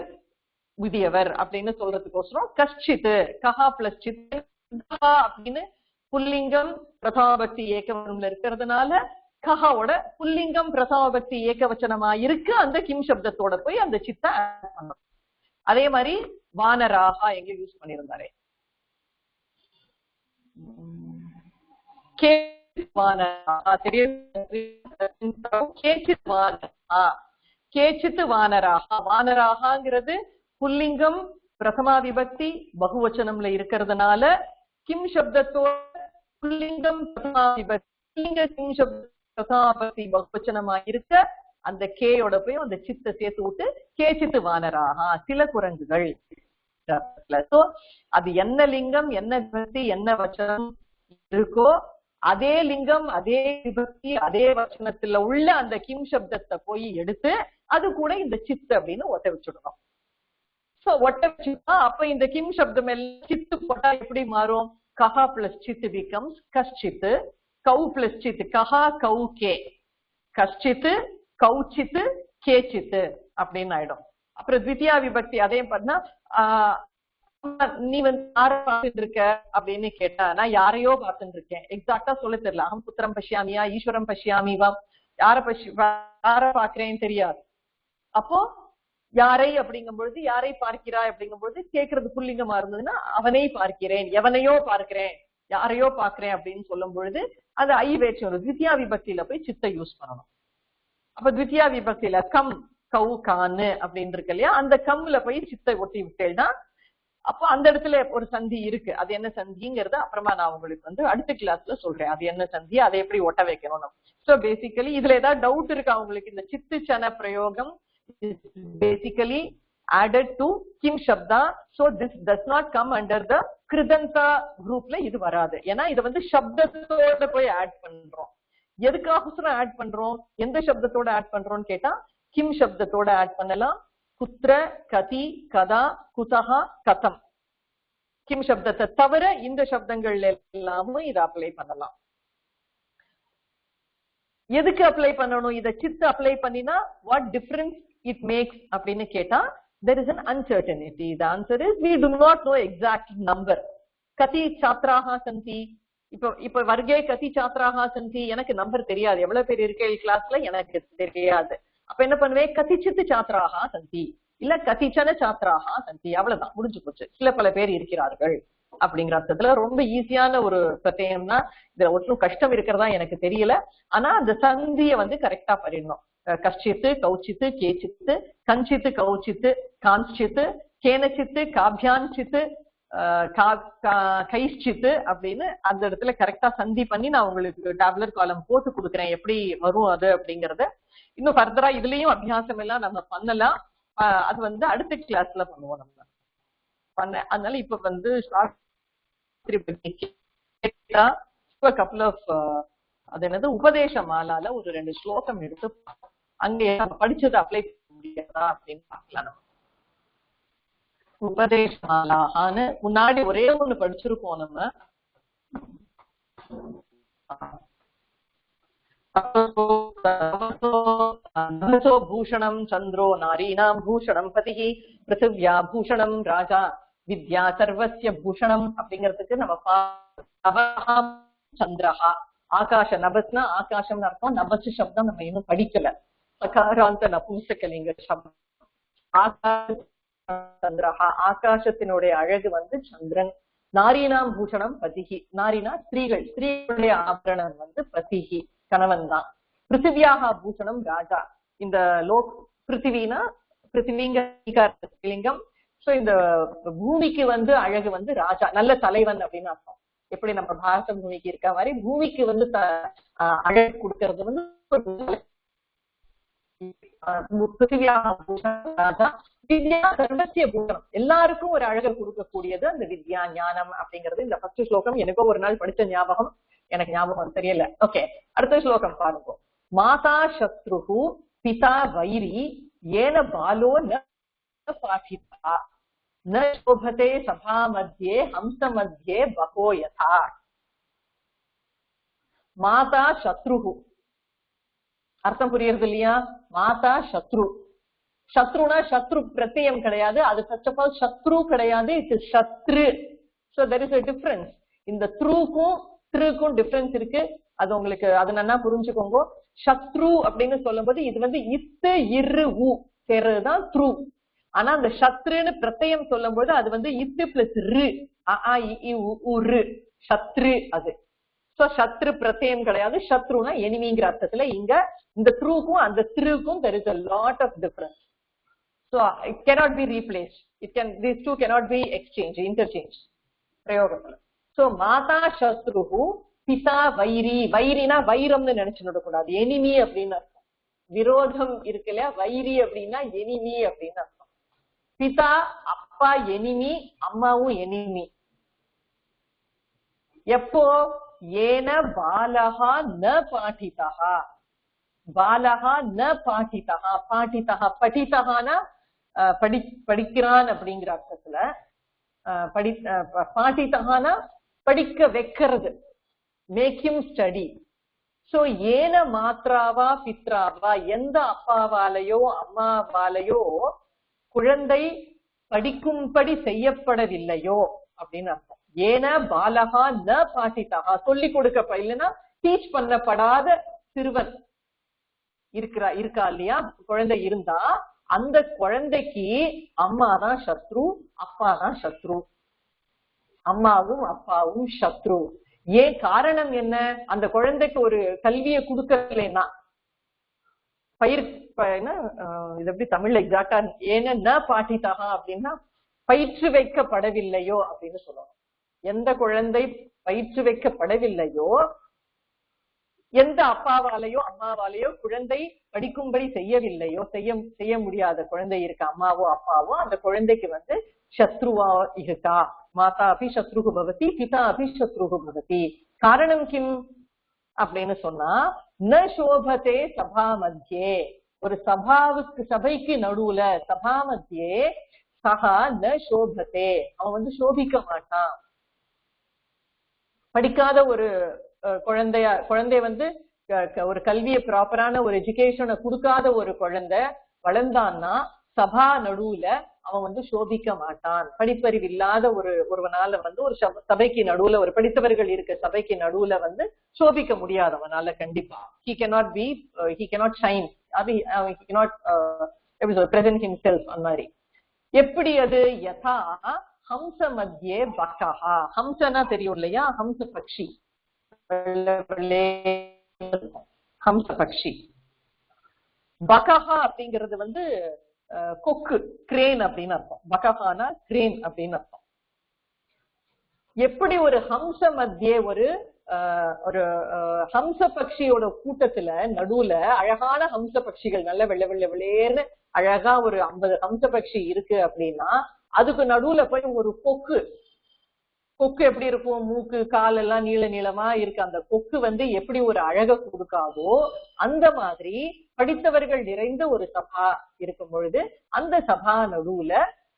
Speaker 1: முதியவர் அப்படின்னு சொல்றதுக்கோசரம் கஷ்டித், கஹா பிளஸ் சித் அப்படின்னு புல்லிங்கம் பிரதாபக்தி ஏகவச்சனம்ல இருக்கிறதுனால கஹாவோட புல்லிங்கம் பிரதாபக்தி ஏகவச்சனமா இருக்கு. அந்த கிம் சப்தத்தோட போய் அந்த சித்த பண்ணணும். அதே மாதிரி வானராகா எங்க யூஸ் பண்ணிருந்தாரு, கேச்சித் வானராகா. வானராகாங்கிறது புல்லிங்கம் பிரதமா விபக்தி பகுவச்சனம்ல இருக்கிறதுனால கிம் சப்தத்தோட புல்லிங்கம் பிரதமா விபக்தி கிம் பிரதாபக்தி பகுவச்சனமா இருக்க அந்த கேயோட போய் அந்த சித்த சேர்த்து விட்டு கேச்சித்து வானராகா, சில குரங்குகள். அது என்ன லிங்கம் என்ன விபக்தி என்ன வச்சனம் இருக்கோ அதே லிங்கம் அதே விபக்தி அதே வச்சனத்துல உள்ள அந்த கிம் சப்தத்தை போய் எடுத்து அது கூட இந்த சித்து அப்படின்னு ஒட்ட வச்சுடணும். சோ ஒட்ட வச்சுட்டா அப்ப இந்த கிம் சப்தம் எல்லாம் சித்து போட்டா எப்படி மாறும், கஹா பிளஸ் சித்து பிகம்ஸ் கஷ்டித், கௌ பிளஸ் சித்து கஹா கௌ கே, கஷ்டித் கௌச்சித்து கேச்சித்து அப்படின்னு ஆயிடும். அப்புறம் த்விதியா விபக்தி அதே பண்ணா நீ வந்து யார பார்த்துட்டு இருக்க அப்படின்னு கேட்டா நான் யாரையோ பார்த்துட்டு இருக்கேன், எக்ஸாக்டா சொல்ல தெரியல. அகம் புத்திரம் பஷ்யாமியா ஈஸ்வரம் பஷ்யாமிவா, யார பாக்குறேன்னு தெரியாது. அப்போ யாரை அப்படிங்கும் பொழுது யாரை பார்க்கிறாய் அப்படிங்கும் பொழுது கேட்கறது புல்லிங்கமா இருந்ததுன்னா அவனை பார்க்கிறேன், எவனையோ பார்க்கிறேன், யாரையோ பாக்குறேன் அப்படின்னு சொல்லும் பொழுது அது ஐ வேட்சம் த்விதியா விபக்தியில போய் சித்த யூஸ் பண்ணணும். அப்ப த்விதியா விபக்தியில கம் கவு கான்னு அப்படின்னு இருக்கு இல்லையா, அந்த கம்ல போய் சித்தை ஒட்டி விட்டேன்னா அப்போ அந்த இடத்துல ஒரு சந்தி இருக்கு. அது என்ன சந்திங்கிறத அப்புறமா நான் உங்களுக்கு வந்து அடுத்த கிளாஸ்ல சொல்றேன், அது என்ன சந்தி அதை எப்படி ஒட்ட வைக்கணும். சோ பேசிக்கலி இதுல ஏதாவது டவுட் இருக்கா உங்களுக்கு, இந்த சித்து சன பிரயோகம் basically added to kim shabda, so this does not come under the kridanta groupல இது வராது. ஏன்னா இது வந்து சப்தத்தோட போய் ஆட் பண்றோம். எதுக்காக ஆட் பண்றோம், எந்த சப்தத்தோட ஆட் பண்றோம்னு கேட்டா கிம் சப்தத்தோட ஆட் பண்ணலாம். குத்ர கதி கதா குதஹா கதம் கிம் சப்தத்தை தவிர இந்த சப்தங்கள் எல்லாமும் இதை அப்ளை பண்ணலாம். எதுக்கு அப்ளை பண்ணணும், இதை சித்து அப்ளை பண்ணினா வாட் டிஃபரன்ஸ் இட் மேக்ஸ் அப்படின்னு கேட்டா there is an uncertainty. The answer is we do not know exact number. கதி சாத்ராஹா சந்தி, இப்ப வர்க்கே கதி சாத்ராஹா சந்தி, எனக்கு நம்பர் தெரியாது, எவ்வளவு பேர் இருக்கே கிளாஸ்ல எனக்கு தெரியாது. அப்ப என்ன பண்ணுவேன், கதிச்சித்து சாத்ராஹா சந்தி இல்ல கதிச்சன சாத்ராஹா சந்தி, அவ்வளவுதான் முடிஞ்சு போச்சு. சில பல பேர் இருக்கிறார்கள் அப்படிங்கிற அர்த்தத்துல ரொம்ப ஈஸியான ஒரு பிரத்யம்னா இதுல ஒன்றும் கஷ்டம் இருக்கிறதா எனக்கு தெரியல. ஆனா அந்த சந்திய வந்து கரெக்டா பண்ணிடணும். கஷ்டித்து கௌச்சித்து கேச்சித்து கஞ்சித்து கௌச்சித்து காஞ்சித்து கேனச்சித்து காபியான்சித்து கைச்சித்து அப்படின்னு அந்த இடத்துல கரெக்டா சந்தி பண்ணி நான் உங்களுக்கு டேப்லர் காலம் போட்டு கொடுக்குறேன், எப்படி வரும் அது அப்படிங்கறத. இன்னும் ஃபர்தரா இதுலயும் அபியாசம் எல்லாம் நம்ம பண்ணலாம். அது வந்து அடுத்த கிளாஸ்ல பண்ணுவோம் நம்ம அதனால இப்ப வந்து கப்புள் ஆஃப் அது என்னது உபதேச மாலால ஒரு 2 ஸ்லோகம் எடுத்து அங்கே படிச்சதை அப்ளை பண்ண முடியாதா அப்படின்னு பார்க்கலாம். நம்ம உபதேச மாலான்னு முன்னாடி ஒரே ஒண்ணு படிச்சிருக்கோம் நம்ம. பூஷணம் சந்திரோ நாரீணாம் பூஷணம் பதிஹி பிருத்திவ்யா பூஷணம் ராஜா வித்யா சர்வஸ்ய பூஷணம் அப்படிங்கிறதுக்கு நம்ம சந்திரஹா ஆகாஷ நபஸ்னா ஆகாசம்னு அர்த்தம். நபஸ் சப்தம் நம்ம இன்னும் படிக்கல. சகாராந்த நபும்சகலிங்க சப்தம் சந்திரஹா, ஆகாசத்தினுடைய அழகு வந்து சந்திரன். நாரீணாம் பூஷணம் பதிஹி, நாரினா ஸ்திரீகள், ஸ்திரீகளுடைய ஆபரணம் வந்து பதிஹி கணவன் தான். பிருத்திவியாக பூஷணம் ராஜா, இந்த பிருத்திவினா பிருத்திவிங்கம். சோ இந்த பூமிக்கு வந்து அழகு வந்து ராஜா, நல்ல தலைவன் அப்படின்னு அர்த்தம். எப்படி நம்ம பாரத பூமிக்கு இருக்க மாதிரி பூமிக்கு வந்து அழகு கொடுக்கறது வந்து ராஜா. வித்யா சர்வசிய பூஷணம், எல்லாருக்கும் ஒரு அழகை கொடுக்கக்கூடியது அந்த வித்யா ஞானம் அப்படிங்கிறது. இந்த ஃபர்ஸ்ட் ஸ்லோகம் எனக்கோ ஒரு நாள் படிச்ச ஞாபகம், எனக்கு ஞாபகம் தெரியல. ஓகே, அடுத்த ஸ்லோகம் பாருங்க. மாதா சத்ருஹு பிதா வைரி ஏன பாலோ ந பாடிதா ந சோபதே சபா மத்தியே ஹம்ச மத்தியே பகோ யதா. மாதா சத்ருஹு, அர்த்தம் புரியுறது இல்லையா? மாதா சத்ரு. சத்ருனா சத்ரு பிரத்யம் கிடையாது, அது ஃபர்ஸ்ட் ஆஃப் ஆல் சத்ரு கிடையாது, இட் இஸ் சத்ரு. So there is a difference. இந்த த்ரூக்கும் த்ருக்கும் டிஃபரன்ஸ் இருக்கு. அது உங்களுக்கு அது நல்லா புரிஞ்சுக்கோங்க. சத்ரு அப்படின்னு சொல்லும் போது இது வந்து இத்து இரு உ சேர்றதுதான் த்ரு. ஆனா அந்த சத்ருன்னு பிரத்யம் சொல்லும் போது அது வந்து இத்து பிளஸ் ரு உரு சத்ரு. அது சோ சத்ரு பிரத்யம் கிடையாது, சத்ருனா எனிமிங்கிற அர்த்தத்துல. இங்க இந்த த்ரூக்கும் அந்த த்ருக்கும் there is a lot of difference. So it cannot be replaced. These two cannot be exchanged, interchanged. பிரயோகத்துல. சோ மாதா சத்ருஹு பிதா வைரி. வைரினா வைரம்னு நினைச்சுட கூடாது, எனிமி அப்படின்னு அர்த்தம். விரோதம் இருக்கு இல்லையா, வைரி அப்படின்னா எனிமி அப்படின்னு அர்த்தம். பிதா அப்பா எனிமி, அம்மாவும் எனிமி. எப்போ? ஏன பாலஹா ந பாட்டிதா. பாலஹா ந பாட்டிதா. பாட்டிதா படித்தகானா படிக்கிறான் அப்படிங்கிற அர்த்தத்துல. பாட்டிதகானா படிக்க வைக்கிறது, மேக் ஹிம் ஸ்டடி. சோ ஏன மாத்ராவா பித்ராவா, எந்த அப்பாவாலேயோ அம்மாவாலேயோ குழந்தை படிக்கும்படி செய்யப்படவில்லையோ அப்படின்னு அர்த்தம். ஏன பாலகா ந பாட்டிதா, சொல்லி கொடுக்க இல்லைன்னா டீச் பண்ணப்படாத சிறுவன் இருக்கா இல்லையா, குழந்தை இருந்தா அந்த குழந்தைக்கு அம்மாதான் சத்ரு, அப்பாதான் சத்ரு. அம்மாவும் அப்பாவும் சத்ரு. ஏன் காரணம் என்ன? அந்த குழந்தைக்கு ஒரு கல்வியை கொடுக்கலைன்னா, இது எப்படி தமிழ்ல எக்ஸாக்டா ஏன்னா ந பாட்டிதாக அப்படின்னா பயிற்று வைக்கப்படவில்லையோ அப்படின்னு சொல்லணும். எந்த குழந்தை பயிற்று வைக்கப்படவில்லையோ, எந்த அப்பாவாலேயோ அம்மாவாலேயோ குழந்தை படிக்கும்படி செய்யவில்லையோ, செய்ய முடியாத குழந்தை இருக்கு அம்மாவோ அப்பாவோ, அந்த குழந்தைக்கு வந்து சத்ருவா இருக்கா. மாதா அபி சத்ருகு பவதி, பிதா அபி சத்ருகு பவதி. காரணம் கிம் அப்படின்னு சொன்னா, ந சோபதே சபா மத்தியே, ஒரு சபைக்கு நடுவுல சபா மத்தியே சகா ந சோபதே, அவன் வந்து சோபிக்க மாட்டான். படிக்காத ஒரு குழந்தை வந்து ஒரு கல்வியை ப்ராப்பரான ஒரு எஜுகேஷனை கொடுக்காத ஒரு குழந்தை வளர்ந்தான்னா சபா நடுவுல அவன் வந்து சோபிக்க மாட்டான். படிப்பறிவு இல்லாத ஒருவனால வந்து ஒரு சபைக்கு நடுவுல, ஒரு படித்தவர்கள் இருக்க சபைக்கு நடுவுல வந்து சோபிக்க முடியாதவனால கண்டிப்பா he cannot shine, he cannot present himself. அந்த மாதிரி எப்படி அது? யதா ஹம்ச மத்தியே பகஹா. ஹம்சனா தெரியும் இல்லையா, ஹம்ச பக்ஷி, ஹம்ச பக்ஷி. பகஹா அப்படிங்கிறது வந்து கொக்கு, கிரேன் அப்படின்னு அர்த்தம். பகஹானா கிரேன் அப்படின்னு அர்த்தம். எப்படி ஒரு ஹம்ச மத்தியே ஒரு ஹம்ச பக்ஷியோட கூட்டத்துல நடுவுல அழகான ஹம்ச பக்ஷிகள், நல்ல வெள்ளை வெள்ளை வெள்ளேன்னு அழகா ஒரு 50 ஹம்ச பக்ஷி இருக்கு அப்படின்னா, அதுக்கு நடுவுல போய் ஒரு கொக்கு எப்படி இருக்கும், மூக்கு கால் எல்லாம் நீள நீளமா இருக்கு, அந்த கொக்கு வந்து எப்படி ஒரு அழக கொடுக்காதோ அந்த மாதிரி படித்தவர்கள் நிறைந்த ஒரு சபா இருக்கும் பொழுது அந்த சபா நடுவுல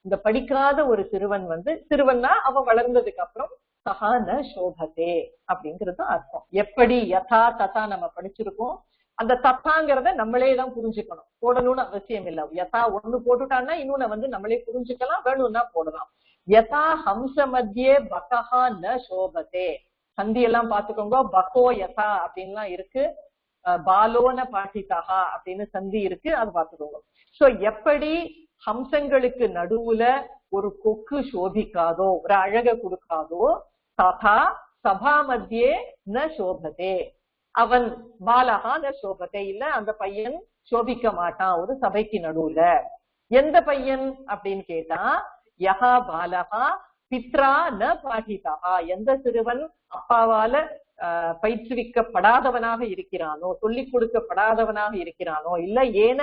Speaker 1: இந்த படிக்காத ஒரு சிறுவன் வந்து, சிறுவன்னா அவன் வளர்ந்ததுக்கு அப்புறம் சகா ந சோபதே அப்படிங்கிறது அர்த்தம். எப்படி யதா ததா நம்ம படிச்சிருக்கோம், அந்த தத்தாங்கிறத நம்மளே தான் புரிஞ்சுக்கணும், போடணும்னு அவசியம் இல்லை. யதா ஒண்ணு போட்டுட்டான்னா இன்னொன்னு வந்து நம்மளே புரிஞ்சுக்கலாம், வேணும்னா போடலாம். யதா ஹம்ச மத்தியே பகஹா ந சோபதே. சந்தி எல்லாம் பாத்துக்கோங்க, பகோ யதா அப்படின்லாம் இருக்கு, பாலோன பாட்டிதா அப்படின்னு சந்தி இருக்கு, அது பாத்துக்கோங்க. சோ எப்படி ஹம்சங்களுக்கு நடுவுல ஒரு கொக்கு சோபிக்காதோ, ஒரு அழக கொடுக்காதோ, ததா சபா மத்தியே ந சோபதே, அவன் பாலகா ந சோபதே, இல்ல அந்த பையன் சோபிக்க மாட்டான் ஒரு சபைக்கு நடுவுல. எந்த பையன் அப்படின்னு கேட்டா, யஹா பாலகா பித்ரா ந பாட்டிதா, எந்த சிறுவன் அப்பாவால பயிற்றுவிக்கப்படாதவனாக இருக்கிறானோ, சொல்லிக் கொடுக்கப்படாதவனாக இருக்கிறானோ, இல்ல ஏன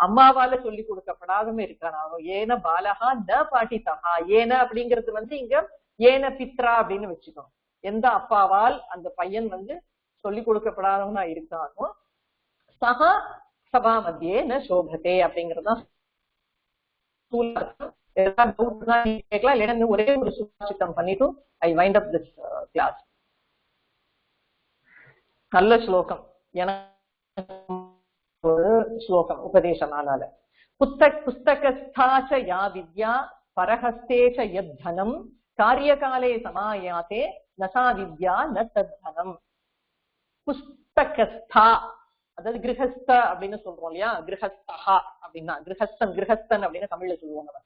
Speaker 1: அம்மாவால சொல்லிக் கொடுக்கப்படாதவன் இருக்கிறானோ, ஏன பாலகா ந பாட்டிதா. ஏன அப்படிங்கிறது வந்து இங்க ஏன பித்ரா அப்படின்னு வச்சுக்கணும். எந்த அப்பாவால் அந்த பையன் வந்து சொல்லிக் கொடுக்கப்படாதவனா இருக்கானோ, சகா சபா மத்தியே ந சோபதே அப்படிங்கறதுதான். ஒரே ஒரு சுபாஷிதம் பண்ணிட்டு I wind up this class. நல்ல ஸ்லோகம். ஒரு ஸ்லோகம் உபதேசமானால. புஸ்தகஸ்தாச்ச யா வித்யா பரஹஸ்தேச்ச யத் தனம் காரியகாலே சமாயாதே நசா வித்யா ந தத்தனம். புஸ்தகஸ்தா அதாவது கிரகஸ்த அப்படின்னு சொல்றோம் இல்லையா, கிரகஸ்தா அப்படின்னா கிரகஸ்தன், கிரகஸ்தன் அப்படின்னு தமிழ்ல சொல்லுவாங்க.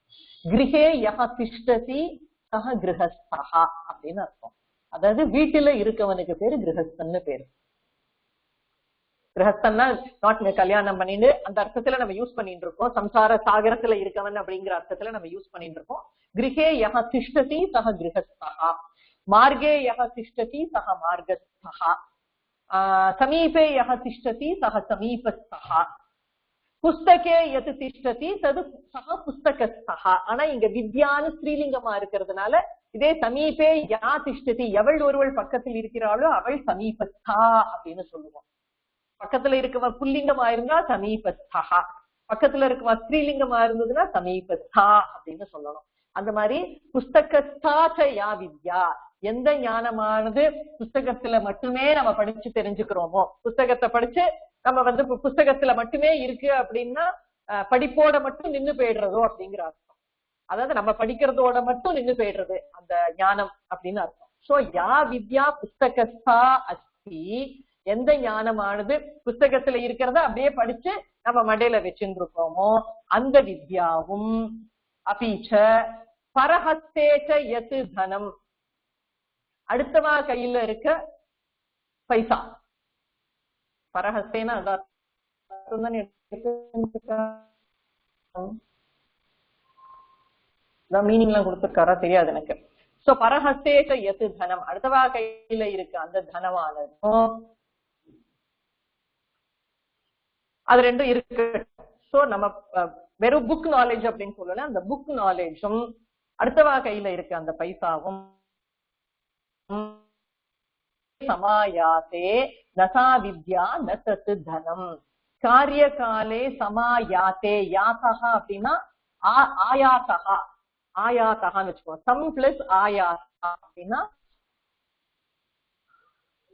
Speaker 1: கிரகே யஹ திஷ்டதி சஹ கிரகஸ்தா அப்படின்னு அர்த்தம். அதாவது வீட்டுல இருக்கவனுக்கு பேரு கிரகஸ்தன்னு பேரு. கிரகஸ்தன்னா நாட் கல்யாணம் பண்ணிட்டு அந்த அர்த்தத்துல நம்ம யூஸ் பண்ணிட்டு இருக்கோம். சம்சார சாகரத்துல இருக்கவன் அப்படிங்கிற அர்த்தத்துல நம்ம யூஸ் பண்ணிட்டு இருக்கோம். கிரகே யஹ திஷ்டதி சஹ கிரகஸ்தா, மார்கே யஹ திஷ்டதி சஹ மார்கஸ்தா, சமீபே யஹ திஷ்டதி சஹ சமீபஸ்தா, புஸ்தகே யத் திஷ்டதி தது சஹ புஸ்தகஸ்தா. ஆனா இங்க வித்யான்னு ஸ்ரீலிங்கமா இருக்கிறதுனால இதே சமீபே யா திஷ்டதி, எவள் ஒருவள் பக்கத்தில் இருக்கிறாளோ அவள் சமீபஸ்தா அப்படின்னு சொல்லுவோம். பக்கத்துல இருக்கவ புல்லிங்கமா இருந்தா சமீபஸ்தா, பக்கத்துல இருக்கவ ஸ்ரீலிங்கமா இருந்ததுன்னா சமீபஸ்தா அப்படின்னு சொல்லணும். அந்த மாதிரி புஸ்தகஸ்தாச்ச யா வித்யா, எந்த ஞானமானது புஸ்தகத்துல மட்டுமே நம்ம படிச்சு தெரிஞ்சுக்கிறோமோ, புஸ்தகத்தை படிச்சு நம்ம புஸ்தகத்துல மட்டுமே இருக்கு அப்படின்னா படிப்போட மட்டும் நின்னு போயிடுறதோ அப்படிங்கிற அர்த்தம். அதாவது நம்ம படிக்கிறதோட மட்டும் நின்னு போயிடுறது அந்த ஞானம் அப்படின்னு அர்த்தம். சோ யா வித்யா புஸ்தகஸ்தா அஸ்தி, எந்த ஞானமானது புஸ்தகத்துல இருக்கிறத அப்படியே படிச்சு நம்ம மண்டையில வச்சுட்டு இருக்கோமோ அந்த வித்யாவும் அபீச்ச பரஹஸ்தேச்ச யத் தனம், அடுத்தவா கையில இருக்க பைசா. பரஹஸ்தேனா அதான் மீனிங் எல்லாம் கொடுத்திருக்காரா தெரியாது எனக்கு. சோ பரஹஸ்தேச்ச யத் தனம், அடுத்தவா கையில இருக்கு அந்த தனமானதும் அது ரெண்டும் இருக்கு. சோ நம்ம வெறும் புக் நாலேஜ் அப்படின்னு சொல்லல, அந்த புக் நாலேஜும் அடுத்தவா கையில இருக்கு அந்த பைசாவும் சமாயாத்தே நசா வித்யா ந தத் தனம். காரிய காலே சமாயாத்தே, யாசகா அப்படின்னா ஆயாசகா, ஆயாசகான்னு வச்சுக்கோ. சம் பிளஸ் ஆயாசா அப்படின்னா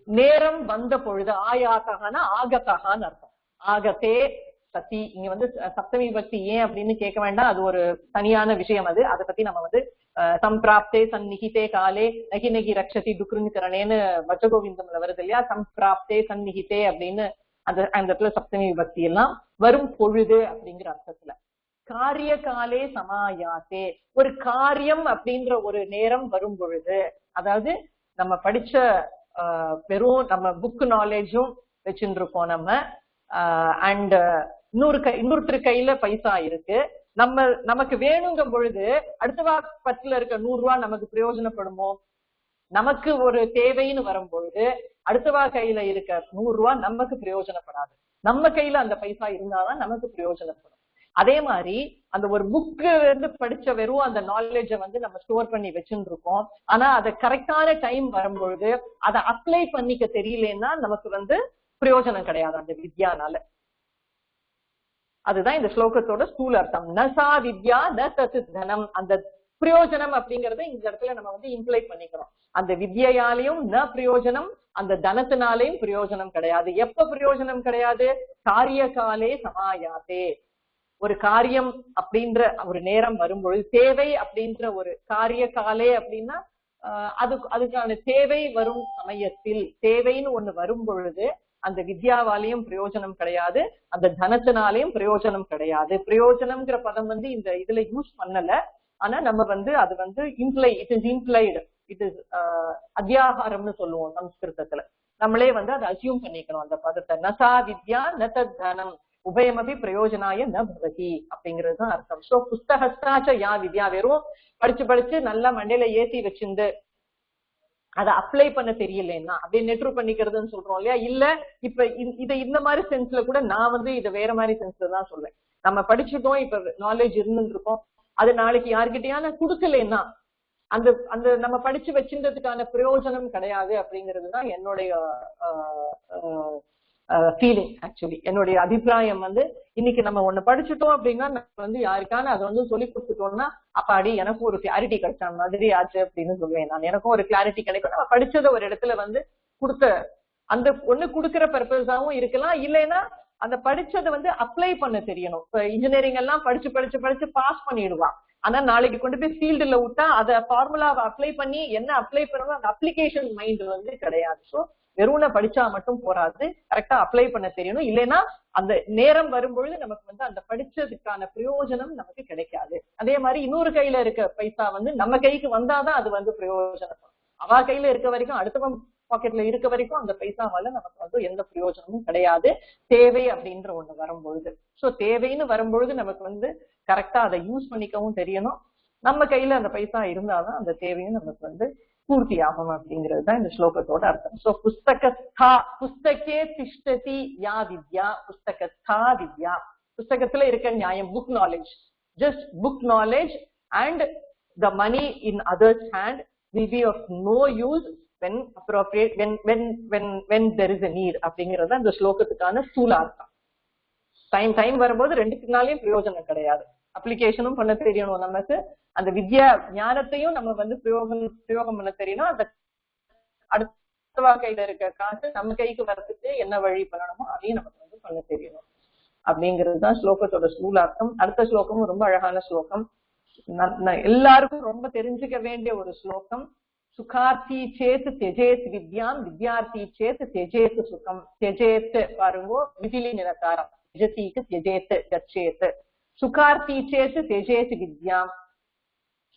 Speaker 1: நேரம் வந்த பொழுது, ஆயாசகான்னா ஆகதகான்னு அர்த்தம். ஆகத்தே சத்தி, இங்க சப்தமி பக்தி ஏன் அப்படின்னு கேட்க வேண்டாம், அது ஒரு தனியான விஷயம். அது அதை பத்தி நம்ம சம்பிராப்தே சந்நிகிதே காலே நகி நகி ரக்ஷதி டுக்ருங்கரணேன்னு வஜகோவிந்தம்ல வருது இல்லையா. சம்பிராப்தே சந்நிகிதே அப்படின்னு அந்த இடத்துல சப்தமி விபக்தி எல்லாம் வரும் பொழுது அப்படிங்கிற அர்த்தத்துல. காரிய காலே சமாயாத்தே, ஒரு காரியம் அப்படின்ற ஒரு நேரம் வரும் பொழுது, அதாவது நம்ம படிச்ச வெறும் நம்ம புக் நாலேஜும் வச்சுட்டு இருக்கோம் நம்ம, அண்ட் இன்னொருத்தர் கையில பைசா இருக்கு, நமக்கு வேணுங்கும் பொழுது அடுத்தவா பத்துல இருக்க 100 ரூபாய் நமக்கு பிரயோஜனப்படுமோ? நமக்கு ஒரு தேவைன்னு வரும்பொழுது அடுத்தவா கையில இருக்க 100 ரூபாய் நமக்கு பிரயோஜனப்படாது. நம்ம கையில அந்த பைசா இருந்தாதான் நமக்கு பிரயோஜனப்படும். அதே மாதிரி அந்த ஒரு புக்கு படிச்ச வெறும் அந்த நாலேஜ நம்ம ஸ்டோர் பண்ணி வச்சுட்டு இருக்கோம். ஆனா அதை கரெக்டான டைம் வரும்பொழுது அதை அப்ளை பண்ணிக்க தெரியலன்னா நமக்கு பிரயோஜனம் கிடையாது அந்த வித்யானால. அதுதான் இந்த ஸ்லோகத்தோட ஸ்தூல அர்த்தம். நசா வித்யா ந தத் தனம், அந்த பிரயோஜனம் அப்படிங்கறத இந்த இடத்துல நம்ம இம்ப்ளை பண்ணிக்கிறோம். அந்த வித்யாலையும் ந பிரயோஜனம், அந்த தனத்தினாலையும் பிரயோஜனம் கிடையாது. எப்ப பிரயோஜனம் கிடையாது? காரிய காலே சமாயாத்தே, ஒரு காரியம் அப்படின்ற ஒரு நேரம் வரும்பொழுது, தேவை அப்படின்ற ஒரு காரிய காலே அப்படின்னா அதுக்கான தேவை வரும் சமயத்தில், தேவைன்னு ஒண்ணு வரும் பொழுது அந்த வித்யாவாலையும் பிரயோஜனம் கிடையாது, அந்த தனத்தினாலையும் பிரயோஜனம் கிடையாது. பிரயோஜனம்ங்கிற பதம் இந்த இதுல யூஸ் பண்ணல, ஆனா நம்ம அது imply, it is implied, it is அத்தியாகாரம்னு சொல்லுவோம் சம்ஸ்கிருதத்துல. நம்மளே அதை அசியூம் பண்ணிக்கணும் அந்த பதத்தை. நசா வித்யா ந தத் தனம் உபயமபி பிரயோஜனாய ந பவதி அப்படிங்கிறதுதான் அர்த்தம். சோ புஸ்தகஸ்தாச்ச யா வித்யா, வெறும் படிச்சு நல்லா மண்டையில ஏத்தி வச்சிருந்து அதை அப்ளை பண்ண தெரியலன்னா அப்படியே நெட்ரு பண்ணிக்கிறதுன்னு சொல்றோம் இல்லையா. இல்ல இப்ப இதை இந்த மாதிரி சென்ஸ்ல கூட நான் இதை வேற மாதிரி சென்ஸ்ல தான் சொல்றேன். நம்ம படிச்சுட்டோம், இப்ப நாலேஜ் இருந்துட்டு இருக்கோம், அது நாளைக்கு யார்கிட்டயான குடுக்கலன்னா அந்த அந்த நம்ம படிச்சு வச்சிருந்ததுக்கான பிரயோஜனம் கிடையாது அப்படிங்கிறதுதான் என்னுடைய ஃபீலிங். ஆக்சுவலி என்னுடைய அபிப்பிராயம் இன்னைக்கு நம்ம ஒண்ணு படிச்சுட்டோம் அப்படின்னா நம்ம யாருக்கான அதை சொல்லி கொடுத்துட்டோம்னா அப்பாடி எனக்கும் ஒரு கிளாரிட்டி கிடைச்ச மாதிரி ஆச்சு அப்படின்னு சொல்லுவேன் நான். எனக்கும் ஒரு கிளாரிட்டி கிடைக்கும். நம்ம படிச்சத ஒரு இடத்துல கொடுத்த அந்த ஒண்ணு குடுக்கிற பர்பஸாவும் இருக்கலாம், இல்லைன்னா அந்த படிச்சதை வந்து அப்ளை பண்ண தெரியணும். இப்ப இன்ஜினியரிங் எல்லாம் படிச்சு பாஸ் பண்ணிடுவான். ஆனா நாளைக்கு கொண்டு போய் ஃபீல்டுல விட்டா அதை ஃபார்முலாவை அப்ளை பண்ணி என்ன அப்ளை பண்ணணும் அந்த அப்ளிகேஷன் மைண்ட் வந்து கிடையாது. ஸோ வெறும்ன படிச்சா மட்டும் போறாது, கரெக்டா அப்ளை பண்ண தெரியணும். இல்லைன்னா அந்த நேரம் வரும்பொழுது நமக்கு வந்து அந்த படிச்சதுக்கான பிரயோஜனம் நமக்கு கிடைக்காது. அதே மாதிரி இன்னொரு கையில இருக்க பைசா வந்து நம்ம கைக்கு வந்தாதான் அது வந்து பிரயோஜனம். அவ கையில இருக்க வரைக்கும், அடுத்தவன் பாக்கெட்ல இருக்க வரைக்கும் அந்த பைசாவால நமக்கு வந்து எந்த பிரயோஜனமும் கிடையாது. தேவை அப்படின்ற ஒண்ணு வரும்பொழுது, சோ தேவைன்னு வரும்பொழுது நமக்கு வந்து கரெக்டா அதை யூஸ் பண்ணிக்கவும் தெரியணும். நம்ம கையில அந்த பைசா இருந்தாதான் அந்த தேவையும் நமக்கு வந்து பூர்த்தி ஆகும் அப்படிங்கிறது தான் இந்த ஸ்லோகத்தோட அர்த்தம். சோ புஸ்தகஸ்தா, புஸ்தகே திஷ்டதி யா வித்யா, புஸ்தகஸ்தா வித்யா, புஸ்தகத்துல இருக்க நியாயம், book knowledge, just book knowledge and the money in others hand will be of no use when appropriate, when there is a need அப்படிங்கறது இந்த ஸ்லோகத்துக்கான ஸ்தூலார்த்தம். டைம் வரும்போது ரெண்டுக்குனாலையும் பிரயோஜனம் கிடையாது. அப்ளிகேஷனும் பண்ண தெரியணும் நமக்கு, அந்த வித்யா ஞானத்தையும் நம்ம வந்து பிரயோகம் பண்ண தெரியணும். அந்த அடுத்த கையில இருக்க காசு நம்ம கைக்கு வர்றதுக்கு என்ன வழி பண்ணணுமோ அதையும் நமக்கு வந்து பண்ண தெரியணும் அப்படிங்கிறது தான் ஸ்லோகத்தோட ஸ்தூலார்த்தம். அடுத்த ஸ்லோகமும் ரொம்ப அழகான ஸ்லோகம், எல்லாருக்கும் ரொம்ப தெரிஞ்சுக்க வேண்டிய ஒரு ஸ்லோகம். சுகார்த்தி சேத் தெஜேத் வித்யாம், வித்யார்த்தி சேத் தெஜேத் சுகம். தெஜேத் பாருங்கோ விதிலி நிலக்காரம், தெஜதிக்கு தெஜேத் கச்சேத். சுகார்த்தி சேத் தெஜேத் வித்யாம்.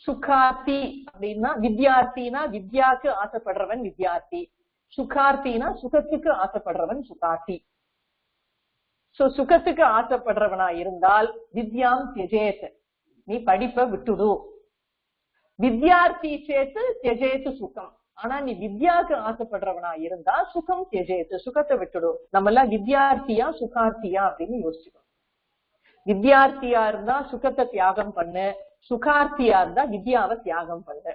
Speaker 1: சுகார்த்தி அப்படின்னா வித்யார்த்தினா வித்யாக்கு ஆசைப்படுறவன் வித்யார்த்தி, சுகார்த்தினா சுகத்துக்கு ஆசைப்படுறவன் சுகார்த்தி. சோ சுகத்துக்கு ஆசைப்படுறவனா இருந்தால் வித்யாம் தெஜேத், நீ படிப்பை விட்டுடு. வித்யார்த்தி சேத்து தெஜேத்து சுகம், ஆனா நீ வித்யாக்கு ஆசைப்படுறவனா இருந்தா சுகம் தெஜேத்து, சுகத்தை விட்டுடு. நம்ம எல்லாம் வித்யார்த்தியா சுகார்த்தியா அப்படின்னு யோசிச்சுக்கணும். வித்யார்த்தியா இருந்தா சுகத்தை தியாகம் பண்ணு, சுகார்த்தியா இருந்தா வித்யாவை தியாகம் பண்ணு.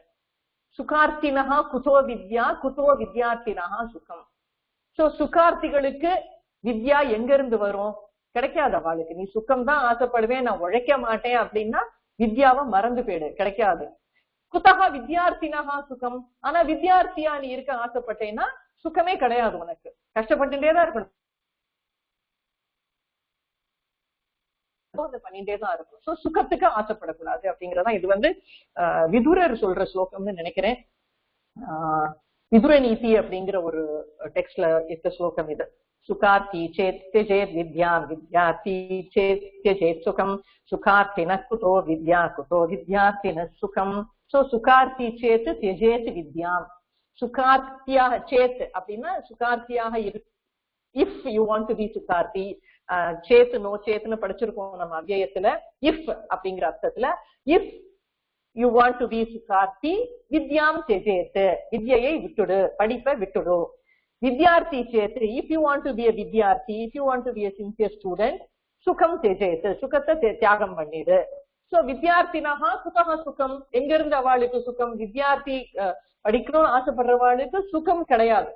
Speaker 1: சுகார்த்தினஹா குதோ வித்யா, குதோ வித்யார்த்தினஹா சுகம். சோ சுகார்த்திகளுக்கு வித்யா எங்க இருந்து வரும்? கிடைக்காத அவளுக்கு. நீ சுகம் தான் ஆசைப்படுவேன், நான் உழைக்க மாட்டேன் அப்படின்னா வித்யாவை மறந்து போயிடு, கிடைக்காது. குத்தகா வித்யார்த்தினஹா சுகம், ஆனா வித்யார்த்தியா நீ இருக்க ஆசைப்பட்டேன்னா சுகமே கிடையாது உனக்கு, கஷ்டப்பட்டுட்டேதான் இருக்கணும், பண்ணிட்டேதான் இருக்கும். சோ சுகத்துக்கு ஆசைப்படக்கூடாது அப்படிங்கறதா இது வந்து விதுரர் சொல்ற ஸ்லோகம்னு நினைக்கிறேன். விதுர நீதி அப்படிங்கிற ஒரு டெக்ஸ்ட்ல இருக்க ஸ்லோகம் இது. சுகார்த்தி சேத் தெஜேத் வித்யாம், வித்யார்த்தி சேத் தெஜேத் சுகம். சுகார்த்தின குதோ வித்யா, குதோ வித்யார்த்தின சுகம். சோ சுகார்த்தி சேத் தெஜேத் வித்யாம். சுகார்த்தியாக சேத் அப்படின்னா சுகார்த்தியாக இரு. If you want to be சுகார்த்தி, சேத்து நோ சேத்துன்னு படிச்சிருக்கோம் நம்ம அவ்யயத்துல. இஃப் அப்படிங்கிற அர்த்தத்துல if you want to be சுகார்த்தி வித்யாம் தெஜேத், வித்யை விட்டுடு, படிப்பை விட்டுடு. வித்யார்த்தி சேத்து, if you want to be a வித்யார்த்தி, if you want to be a sincere student, சுகம் தெஜேத், சுகத்தை தியாகம் பண்ணிடு. சோ வித்யார்த்தினஹா குதஹ சுகம், எங்க இருந்து அவளுக்கு சுகம்? வித்யார்த்தி படிக்கணும்னு ஆசைப்படுறவாளுக்கு சுகம் கிடையாது.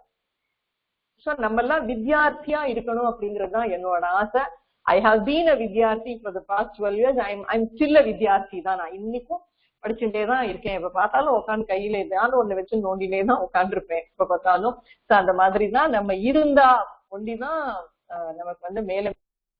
Speaker 1: சோ நம்ம எல்லாம் வித்யார்த்தியா இருக்கணும் அப்படிங்கறதுதான் என்னோட ஆசை. ஐ ஹவ் பீன் அ வித்யார்த்தி for the past 12 years. I'm still a வித்யார்த்தி தான். நான் இன்னைக்கும் படிச்சுட்டே தான் இருக்கேன். எப்ப பார்த்தாலும் உட்காந்து கையில ஏதாவது ஒண்ணு வச்சு நோண்டிலே தான் உட்காந்துருப்பேன் எப்ப பார்த்தாலும். அந்த மாதிரிதான் நம்ம இருந்தா ஒண்டிதான் நமக்கு வந்து மேல